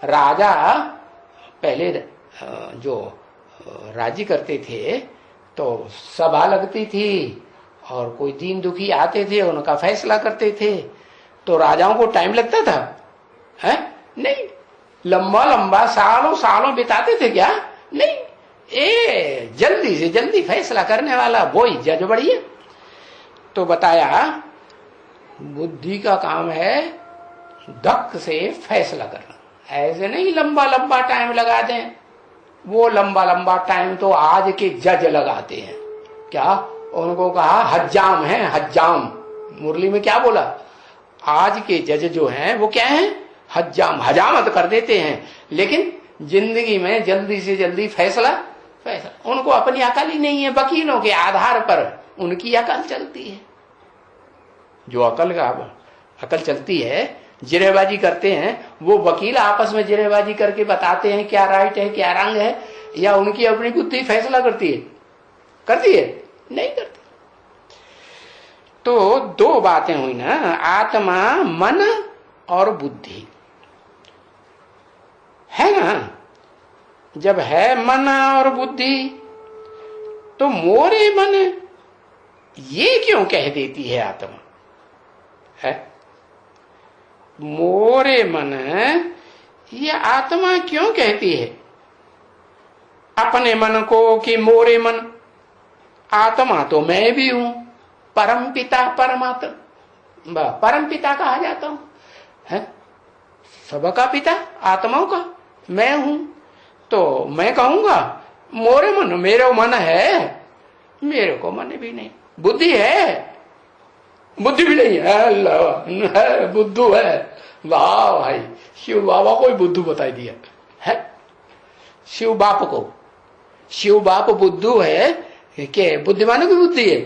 राजा पहले जो राजी करते थे तो सभा लगती थी, और कोई दीन दुखी आते थे उनका फैसला करते थे। तो राजाओं को टाइम लगता था? है नहीं, लंबा लंबा सालों सालों बिताते थे क्या? नहीं, जल्दी से जल्दी फैसला करने वाला वही जज बढ़िया। तो बताया बुद्धि का काम है धक से फैसला करना, ऐसे नहीं लंबा लंबा टाइम लगा दें। वो लंबा लंबा टाइम तो आज के जज लगाते हैं। क्या उनको कहा हज्जाम है? हज्जाम मुरली में क्या बोला? आज के जज जो हैं वो क्या है, हजामत कर देते हैं, लेकिन जिंदगी में जल्दी से जल्दी फैसला उनको अपनी अकल ही नहीं है। वकीलों के आधार पर उनकी अकल चलती है। जो अकल चलती है, जिरेबाजी करते हैं, वो वकील आपस में जिरेबाजी करके बताते हैं क्या राइट है क्या रंग है, या उनकी अपनी बुद्धि फैसला करती है? नहीं करती। तो दो बातें हुई ना, आत्मा, मन और बुद्धि है ना। जब है मन और बुद्धि, तो मोरे मन ये क्यों कह देती है आत्मा? है मोरे मन, ये आत्मा क्यों कहती है अपने मन को कि मोरे मन? आत्मा तो मैं भी हूं, परम पिता परमात्मा, परम पिता कहा जाता हूं, है सबका पिता, आत्माओं का मैं हूं। तो मैं कहूंगा मोरे मन, मेरा मन है, मेरे को मन भी नहीं। बुद्धि है, बुद्धि भी नहीं है, बुद्धू है। वाह भाई, शिव बाबा को ही बुद्धू बताई दिया है। शिव बाप बुद्धू है कि बुद्धिमानों की बुद्धि है?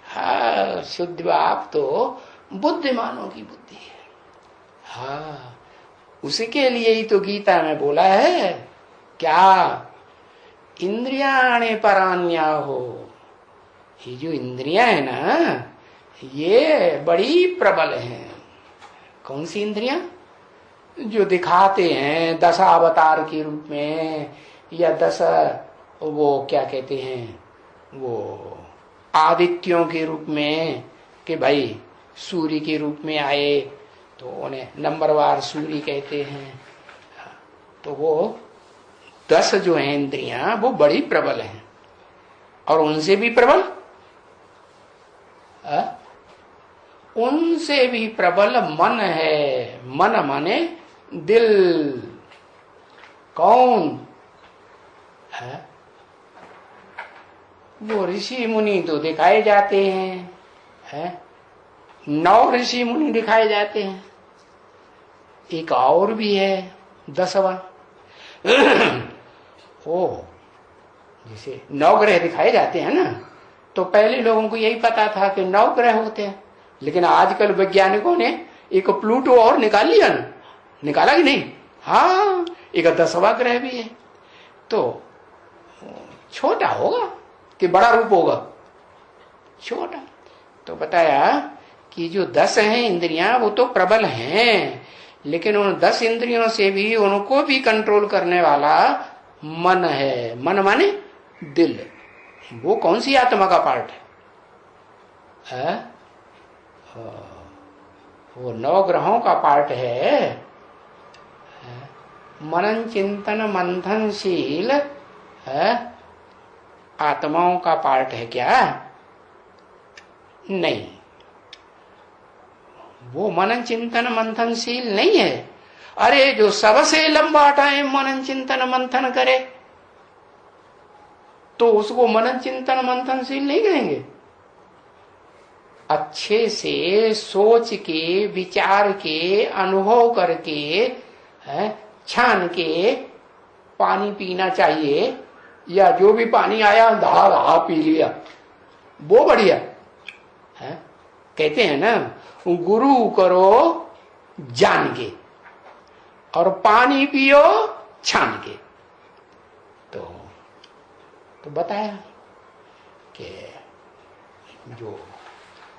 हाँ, शुद्ध बाप तो बुद्धिमानों की बुद्धि है। हाँ, उसी के लिए ही तो गीता में बोला है क्या, इंद्रियाणे परान्या हो। ये जो इंद्रियां है ना, ये बड़ी प्रबल हैं। कौन सी इंद्रियां? जो दिखाते हैं 10 अवतार के रूप में, या 10 वो क्या कहते हैं, वो आदित्यों के रूप में, कि भाई सूर्य के रूप में आए तो उन्हें नंबरवार सूर्य कहते हैं। तो वो 10 जो है इंद्रियां, वो बड़ी प्रबल हैं। और उनसे भी प्रबल, उनसे भी प्रबल मन है। मन माने दिल। कौन है? वो ऋषि मुनि तो दिखाए जाते हैं, है 9 ऋषि मुनि दिखाए जाते हैं। एक और भी है 10वां। ओ, जैसे 9 ग्रह दिखाए जाते हैं ना, तो पहले लोगों को यही पता था कि 9 ग्रह होते हैं, लेकिन आजकल वैज्ञानिकों ने एक प्लूटो और निकाल लिया ना, निकाला कि नहीं? हाँ, एक 10वां ग्रह भी है। तो छोटा होगा कि बड़ा रूप होगा? छोटा। तो बताया कि जो 10 हैं इंद्रियां, वो तो प्रबल हैं, लेकिन उन 10 इंद्रियों से भी उनको भी कंट्रोल करने वाला मन है। मन माने दिल। वो कौन सी आत्मा का पार्ट है? वो 9 ग्रहों का पार्ट है। मनन चिंतन मंथनशील है, आत्माओं का पार्ट है क्या? नहीं, वो मनन चिंतन मंथनशील नहीं है। अरे जो सबसे लंबा टाइम मनन चिंतन मंथन करे, तो उसको मनन चिंतन मंथनशील नहीं कहेंगे। अच्छे से सोच के, विचार के, अनुभव करके, छान के पानी पीना चाहिए, या जो भी पानी आया धा धा पी लिया, वो बढ़िया है। कहते हैं ना, गुरु करो जान के और पानी पियो छान के। तो बताया कि जो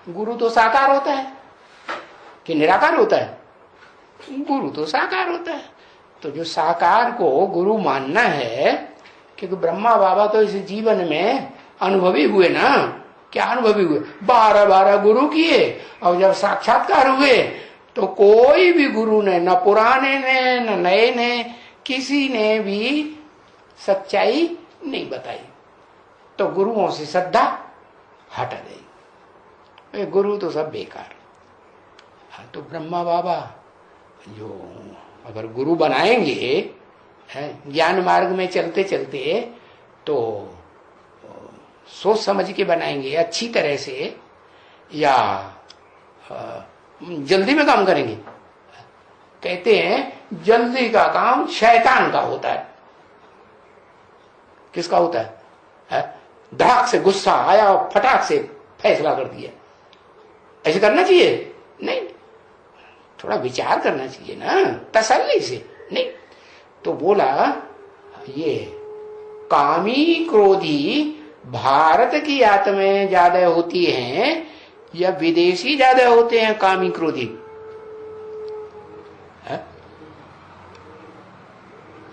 गुरु तो साकार होता है कि निराकार होता है? गुरु तो साकार होता है। तो जो साकार को गुरु मानना है, क्योंकि ब्रह्मा बाबा तो इस जीवन में अनुभवी हुए ना। क्या अनुभवी हुए? 12 गुरु किए, और जब साक्षात्कार हुए तो कोई भी गुरु ने, न पुराने ने न नए ने, किसी ने भी सच्चाई नहीं बताई। तो गुरुओं से श्रद्धा हटा गई, गुरु तो सब बेकार। तो ब्रह्मा बाबा जो अगर गुरु बनाएंगे, ज्ञान मार्ग में चलते चलते, तो सोच समझ के बनाएंगे अच्छी तरह से, या जल्दी में काम करेंगे। कहते हैं जल्दी का काम शैतान का होता है। किसका होता है? धड़ाक से गुस्सा आया और फटाक से फैसला कर दिया। ऐसे करना चाहिए? नहीं, थोड़ा विचार करना चाहिए ना, तसल्ली से। नहीं तो बोला ये कामी क्रोधी भारत की आत्माएं ज्यादा होती हैं या विदेशी ज्यादा होते हैं कामी क्रोधी?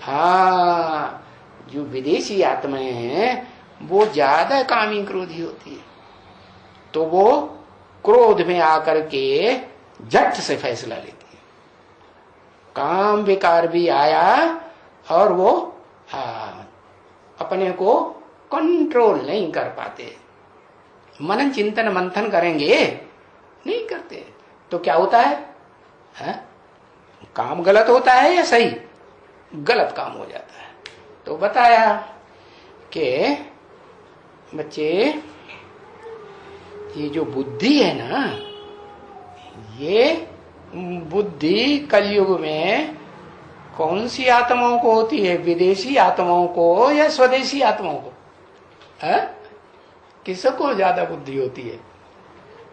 हाँ, जो विदेशी आत्माएं हैं वो ज्यादा कामी क्रोधी होती है। तो वो क्रोध में आकर के झट से फैसला लेती है। काम विकार भी आया और वो अपने को कंट्रोल नहीं कर पाते। मनन चिंतन मंथन करेंगे, नहीं करते तो क्या होता है? काम गलत होता है या सही? गलत काम हो जाता है। तो बताया कि बच्चे ये जो बुद्धि है ना, ये बुद्धि कलयुग में कौन सी आत्माओं को होती है? विदेशी आत्माओं को या स्वदेशी आत्माओं को? किसको ज्यादा बुद्धि होती है?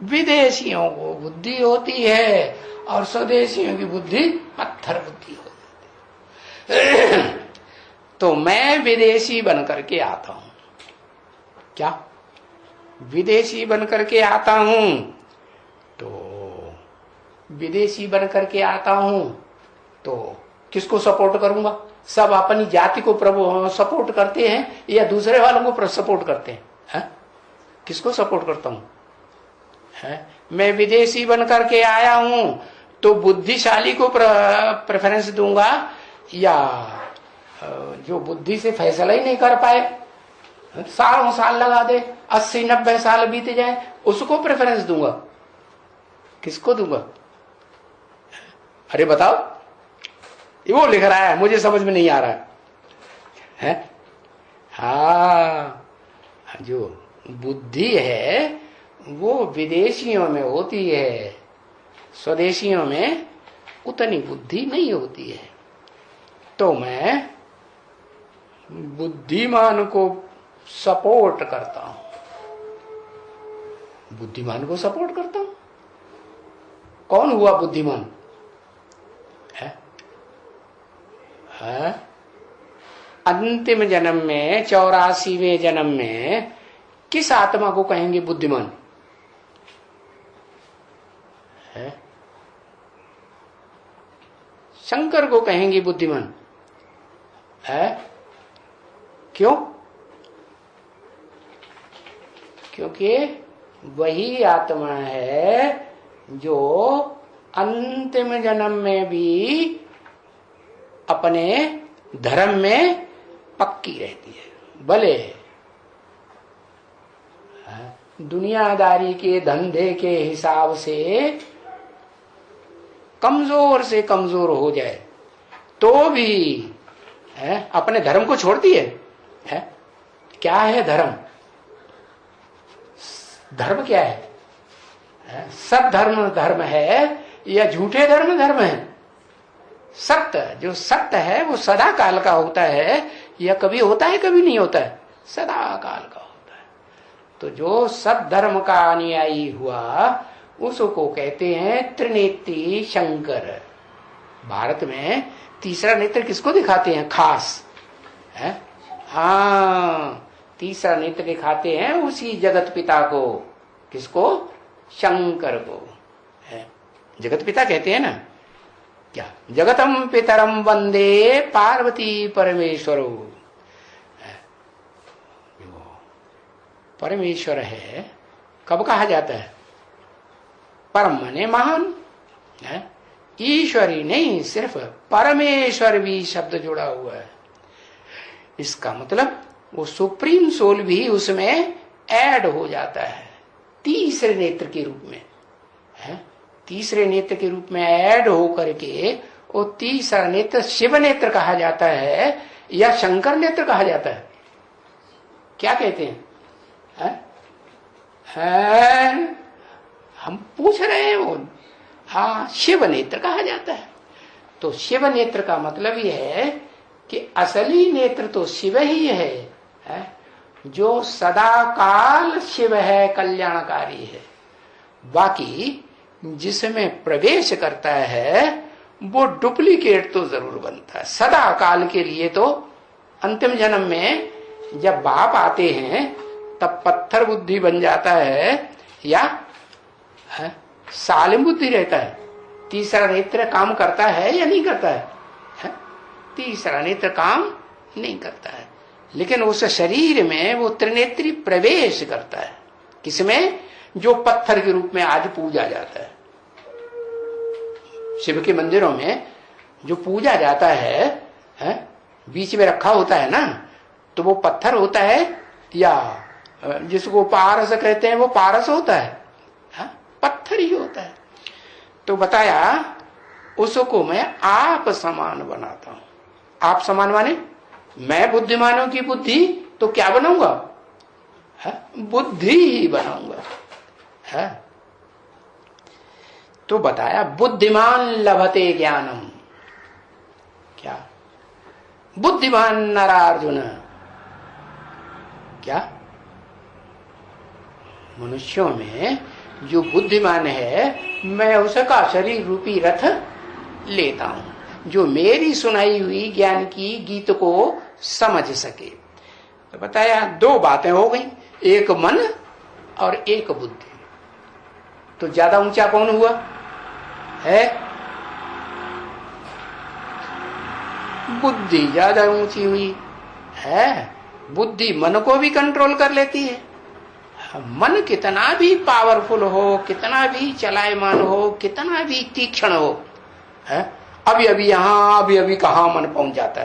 विदेशियों को बुद्धि होती है और स्वदेशियों की बुद्धि पत्थर बुद्धि होती है। तो मैं विदेशी बनकर के आता हूं। क्या विदेशी बनकर के आता हूं? तो विदेशी बनकर के आता हूं तो किसको सपोर्ट करूंगा? सब अपनी जाति को प्रभु सपोर्ट करते हैं या दूसरे वालों को सपोर्ट करते हैं? किसको सपोर्ट करता हूं? मैं विदेशी बनकर के आया हूं तो बुद्धिशाली को प्रेफरेंस दूंगा या जो बुद्धि से फैसला ही नहीं कर पाए, सालों साल लगा दे, 80-90 साल बीत जाए, उसको प्रेफरेंस दूंगा? किसको दूंगा? अरे बताओ। ये वो लिख रहा है, मुझे समझ में नहीं आ रहा है। हाँ, जो बुद्धि है वो विदेशियों में होती है, स्वदेशियों में उतनी बुद्धि नहीं होती है। तो मैं बुद्धिमान को सपोर्ट करता हूं। बुद्धिमान को सपोर्ट करता हूं। कौन हुआ बुद्धिमान? अंतिम जन्म में 84वें जन्म में किस आत्मा को कहेंगे बुद्धिमान? शंकर को कहेंगे बुद्धिमान। क्यों? क्योंकि वही आत्मा है जो अंतिम जन्म में भी अपने धर्म में पक्की रहती है। भले दुनियादारी के धंधे के हिसाब से कमजोर से कमजोर हो जाए तो भी अपने धर्म को छोड़ती है। क्या है धर्म? धर्म क्या है? सब धर्म धर्म है या झूठे धर्म धर्म है? सत्य, जो सत्य है वो सदा काल का होता है या कभी होता है कभी नहीं होता है? सदा काल का होता है। तो जो सब धर्म का अनुयायी हुआ उसको कहते हैं त्रिनेत्री शंकर। भारत में तीसरा नेत्र किसको दिखाते हैं खास? हाँ, तीसरा नेत्र दिखाते हैं उसी जगत पिता को। किसको? शंकर को। जगत पिता कहते हैं ना क्या? जगतम पितरम वंदे पार्वती परमेश्वरो। परमेश्वर है कब कहा जाता है? परम माने महान। ईश्वरी नहीं, सिर्फ परमेश्वर भी शब्द जुड़ा हुआ है। इसका मतलब वो सुप्रीम सोल भी उसमें ऐड हो जाता है तीसरे नेत्र के रूप में। तीसरे नेत्र के रूप में ऐड हो करके वो तीसरा नेत्र शिव नेत्र कहा जाता है या शंकर नेत्र कहा जाता है? क्या कहते हैं? हम पूछ रहे हैं वो। हाँ, शिव नेत्र कहा जाता है। तो शिव नेत्र का मतलब यह है कि असली नेत्र तो शिव ही है, जो सदा काल शिव है, कल्याणकारी है। बाकी जिसमें प्रवेश करता है वो डुप्लीकेट तो जरूर बनता है। सदा काल के लिए तो अंतिम जन्म में जब बाप आते हैं तब पत्थर बुद्धि बन जाता है या सालिम बुद्धि रहता है। तीसरा नेत्र काम करता है या नहीं करता है? तीसरा नेत्र काम नहीं करता है, लेकिन उस शरीर में वो त्रिनेत्री प्रवेश करता है। किसमें? जो पत्थर के रूप में आज पूजा जाता है। शिव के मंदिरों में जो पूजा जाता है, बीच में रखा होता है ना, तो वो पत्थर होता है या जिसको पारस कहते हैं वो पारस होता है, पत्थर ही होता है। तो बताया उसको मैं आप समान बनाता हूं। आप समान माने मैं बुद्धिमानों की बुद्धि तो क्या बनाऊंगा? बुद्धि ही बनाऊंगा। तो बताया बुद्धिमान लभते ज्ञानम। क्या बुद्धिमान नरार्जुन? क्या मनुष्यों में जो बुद्धिमान है मैं उसका शरीर रूपी रथ लेता हूं, जो मेरी सुनाई हुई ज्ञान की गीत को समझ सके। तो बताया दो बातें हो गई, एक मन और एक बुद्धि। तो ज्यादा ऊंचा कौन हुआ है? बुद्धि ज्यादा ऊंची हुई है। बुद्धि मन को भी कंट्रोल कर लेती है। मन कितना भी पावरफुल हो, कितना भी चलायमान हो, कितना भी तीक्ष्ण हो, है अभी अभी यहां अभी अभी कहां मन पहुंच जाता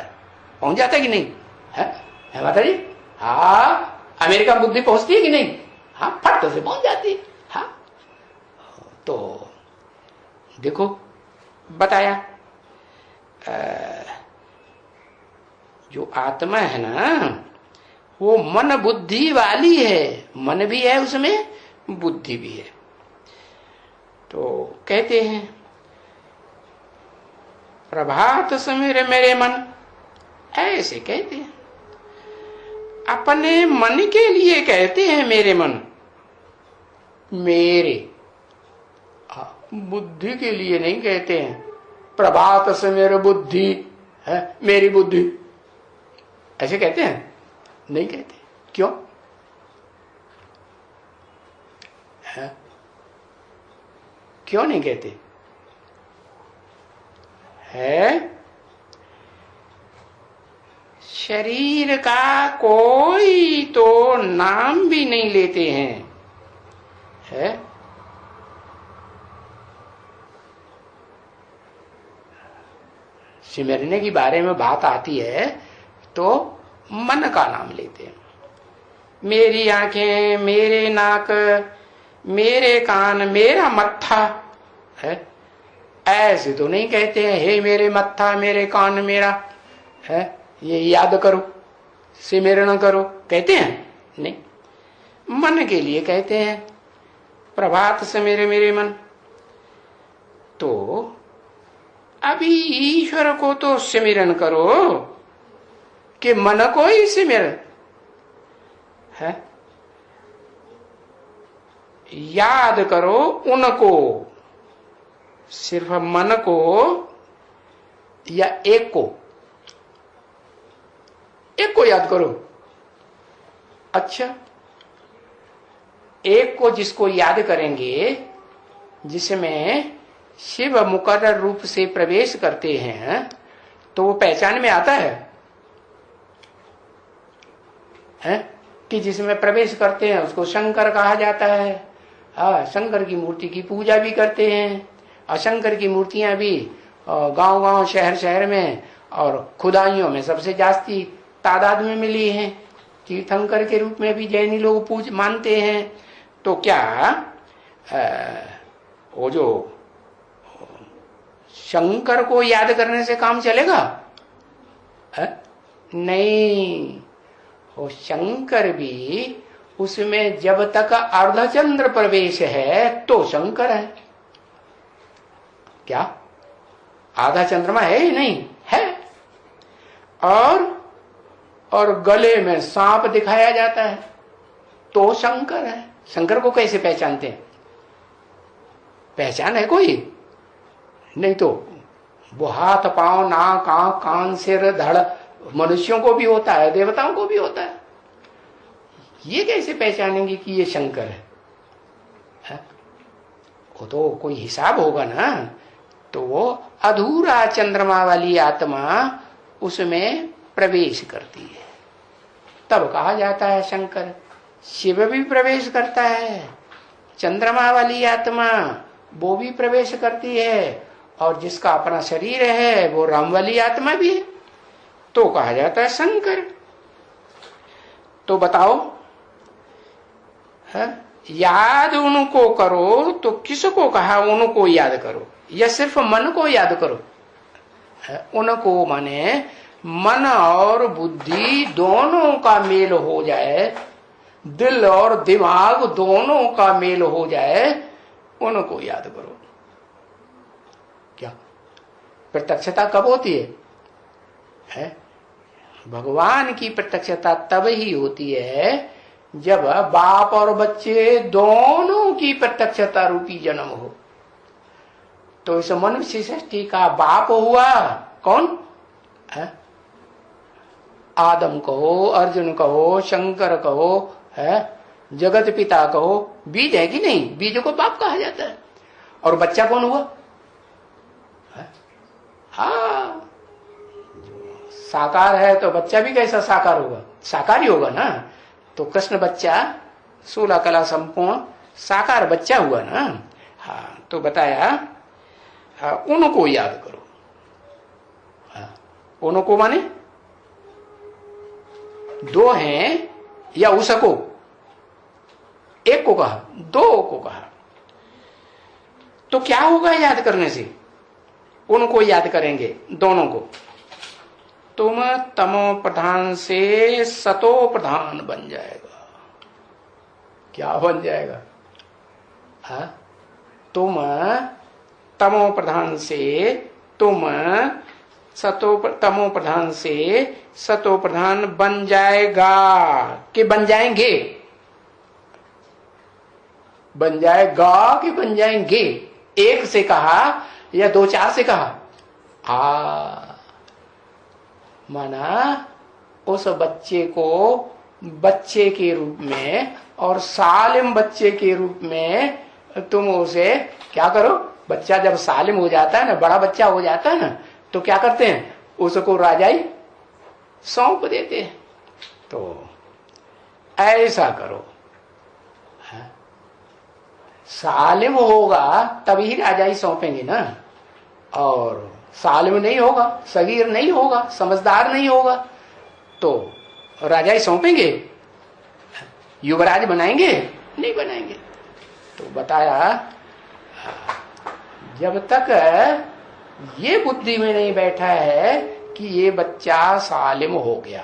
है कि नहीं? है माता जी? हाँ, अमेरिका बुद्धि पहुंचती है कि नहीं? हाँ, फट से पहुंच जाती है। हाँ, तो देखो बताया जो आत्मा है ना वो मन बुद्धि वाली है। मन भी है उसमें, बुद्धि भी है। तो कहते हैं प्रभात समीर मेरे मन, ऐसे कहते हैं। अपने मन के लिए कहते हैं मेरे मन, मेरे बुद्धि के लिए नहीं कहते हैं। प्रभात समीर बुद्धि है, मेरी बुद्धि, ऐसे कहते हैं? नहीं कहते। क्यों? है? क्यों नहीं कहते? है शरीर का कोई तो नाम भी नहीं लेते हैं। है सिमरने के बारे में बात आती है तो मन का नाम लेते हैं। मेरी आंखें, मेरे नाक, मेरे कान, मेरा मत्था, है ऐसे तो नहीं कहते हैं हे मेरे मत्था, मेरे कान, मेरा, है ये याद करो, सिमरण करो, कहते हैं? नहीं, मन के लिए कहते हैं प्रभात से मेरे मन। तो अभी ईश्वर को तो सिमरण करो कि मन को ही सिमरण है, याद करो उनको, सिर्फ मन को या एक को याद करो। अच्छा, एक को जिसको याद करेंगे, जिसमें शिव मुकर्रर रूप से प्रवेश करते हैं, तो वो पहचान में आता है कि जिसमें प्रवेश करते हैं उसको शंकर कहा जाता है। हाँ, शंकर की मूर्ति की पूजा भी करते हैं, और शंकर की मूर्तियां भी गांव-गांव, शहर-शहर में और खुदाइयों में सबसे जास्ती तादाद में मिली हैं। तीर्थंकर के रूप में भी जैनी लोग पूज मानते हैं। तो क्या वो जो शंकर को याद करने से काम चलेगा? नहीं, वो शंकर भी उसमें जब तक अर्धचंद्र प्रवेश है तो शंकर है। क्या आधा चंद्रमा है ही नहीं है। और गले में सांप दिखाया जाता है तो शंकर है। शंकर को कैसे पहचानते हैं? पहचान है कोई? नहीं तो वो हाथ पांव नाक आंख कान सिर धड़ मनुष्यों को भी होता है, देवताओं को भी होता है। ये कैसे पहचानेंगे कि ये शंकर है? वो तो कोई हिसाब होगा ना। तो वो अधूरा चंद्रमा वाली आत्मा उसमें प्रवेश करती है, तब कहा जाता है शंकर। शिव भी प्रवेश करता है, चंद्रमा वाली आत्मा वो भी प्रवेश करती है, और जिसका अपना शरीर है वो राम वाली आत्मा भी है, तो कहा जाता है शंकर। तो बताओ, है? याद उनको करो तो किसको कहा उनको याद करो, या सिर्फ मन को याद करो? उनको माने मन और बुद्धि दोनों का मेल हो जाए, दिल और दिमाग दोनों का मेल हो जाए, उनको याद करो। क्या प्रत्यक्षता कब होती है? भगवान की प्रत्यक्षता तब ही होती है जब बाप और बच्चे दोनों की प्रत्यक्षता रूपी जन्म हो। तो इस मनुष्य सृष्टि का बाप हुआ कौन? है? आदम कहो, अर्जुन कहो, शंकर कहो, है जगत पिता कहो, बीज है कि नहीं? बीज को बाप कहा जाता है। और बच्चा कौन हुआ? हाँ, साकार है तो बच्चा भी कैसा साकार होगा? साकार ही होगा ना। तो कृष्ण बच्चा 16 कला संपूर्ण साकार बच्चा हुआ ना। हाँ, तो बताया उनको याद करो। हाँ, उनको माने दो हैं या उसको? एक को कहा, दो को कहा। तो क्या होगा याद करने से? उनको याद करेंगे दोनों को, तुम तमो प्रधान से सतो प्रधान बन जाएगा। क्या बन जाएगा? हा? तुम तमो प्रधान से तुम तमो प्रधान से सतो प्रधान बन जाएगा कि बन जाएंगे? बन जाएगा कि बन जाएंगे? एक से कहा या दो चार से कहा? माना उस बच्चे को बच्चे के रूप में और सालिम बच्चे के रूप में तुम उसे क्या करो? बच्चा जब सालिम हो जाता है ना, बड़ा बच्चा हो जाता है ना, तो क्या करते हैं? उसको राजाई सौंप देते हैं। तो ऐसा करो। सालिम होगा तभी राजाई सौंपेंगे ना, और सालिम नहीं होगा, सगीर नहीं होगा, समझदार नहीं होगा, तो राजाई सौंपेंगे? युवराज बनाएंगे? नहीं बनाएंगे। तो बताया जब तक ये बुद्धि में नहीं बैठा है कि ये बच्चा सालिम हो गया,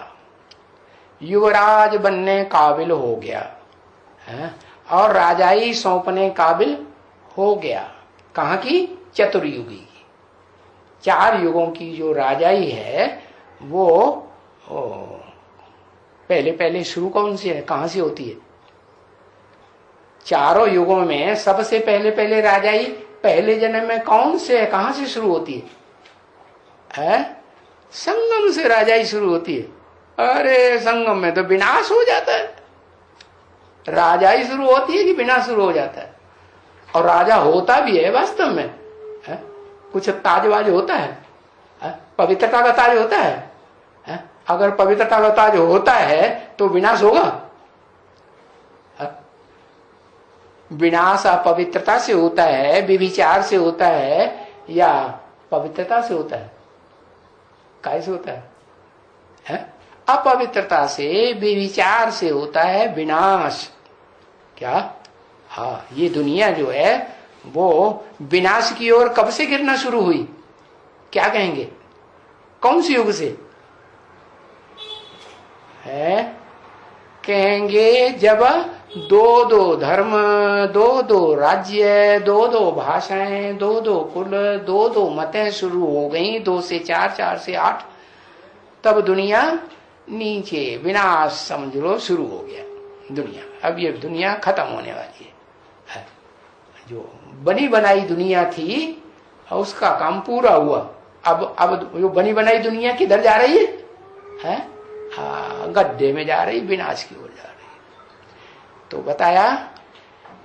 युवराज बनने काबिल हो गया है, और राजाई सौंपने काबिल हो गया, कहाँ की? चतुर्युगी की। 4 युगों की जो राजाई है वो पहले पहले शुरू कौन सी है, कहां से होती है? चारों युगों में सबसे पहले पहले राजाई पहले जन्म में कौन से है, कहां से शुरू होती है? संगम से राजाई शुरू होती है। अरे संगम में तो विनाश हो जाता है। राजाई शुरू होती है कि विनाश शुरू हो जाता है? और राजा होता भी है वास्तव में, है? कुछ ताजवाज होता है, पवित्रता का ताज होता है। अगर पवित्रता का ताज होता है तो विनाश होगा? विनाश अपवित्रता से होता है, विभिचार से होता है, या पवित्रता से होता है? कैसे होता है? अपवित्रता से, विभिचार से होता है विनाश। क्या? हाँ, ये दुनिया जो है वो विनाश की ओर कब से गिरना शुरू हुई? क्या कहेंगे? कौन सी युग से है? कहेंगे जब दो दो धर्म, दो दो राज्य, दो दो भाषाएं, दो दो कुल, दो दो मतें शुरू हो गई, 2 से 4, 4 से 8, तब दुनिया नीचे विनाश समझ लो शुरू हो गया दुनिया। अब ये दुनिया खत्म होने वाली है। जो बनी बनाई दुनिया थी उसका काम पूरा हुआ। अब जो बनी बनाई दुनिया किधर जा रही है? हाँ, गड्ढे में जा रही, विनाश की ओर जा रही। तो बताया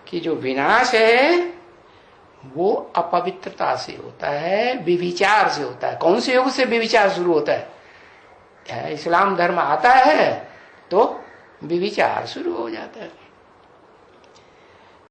कि जो विनाश है वो अपवित्रता से होता है, विविचार से होता है। कौन से युग से विविचार शुरू होता है? इस्लाम धर्म आता है तो विविचार शुरू हो जाता है।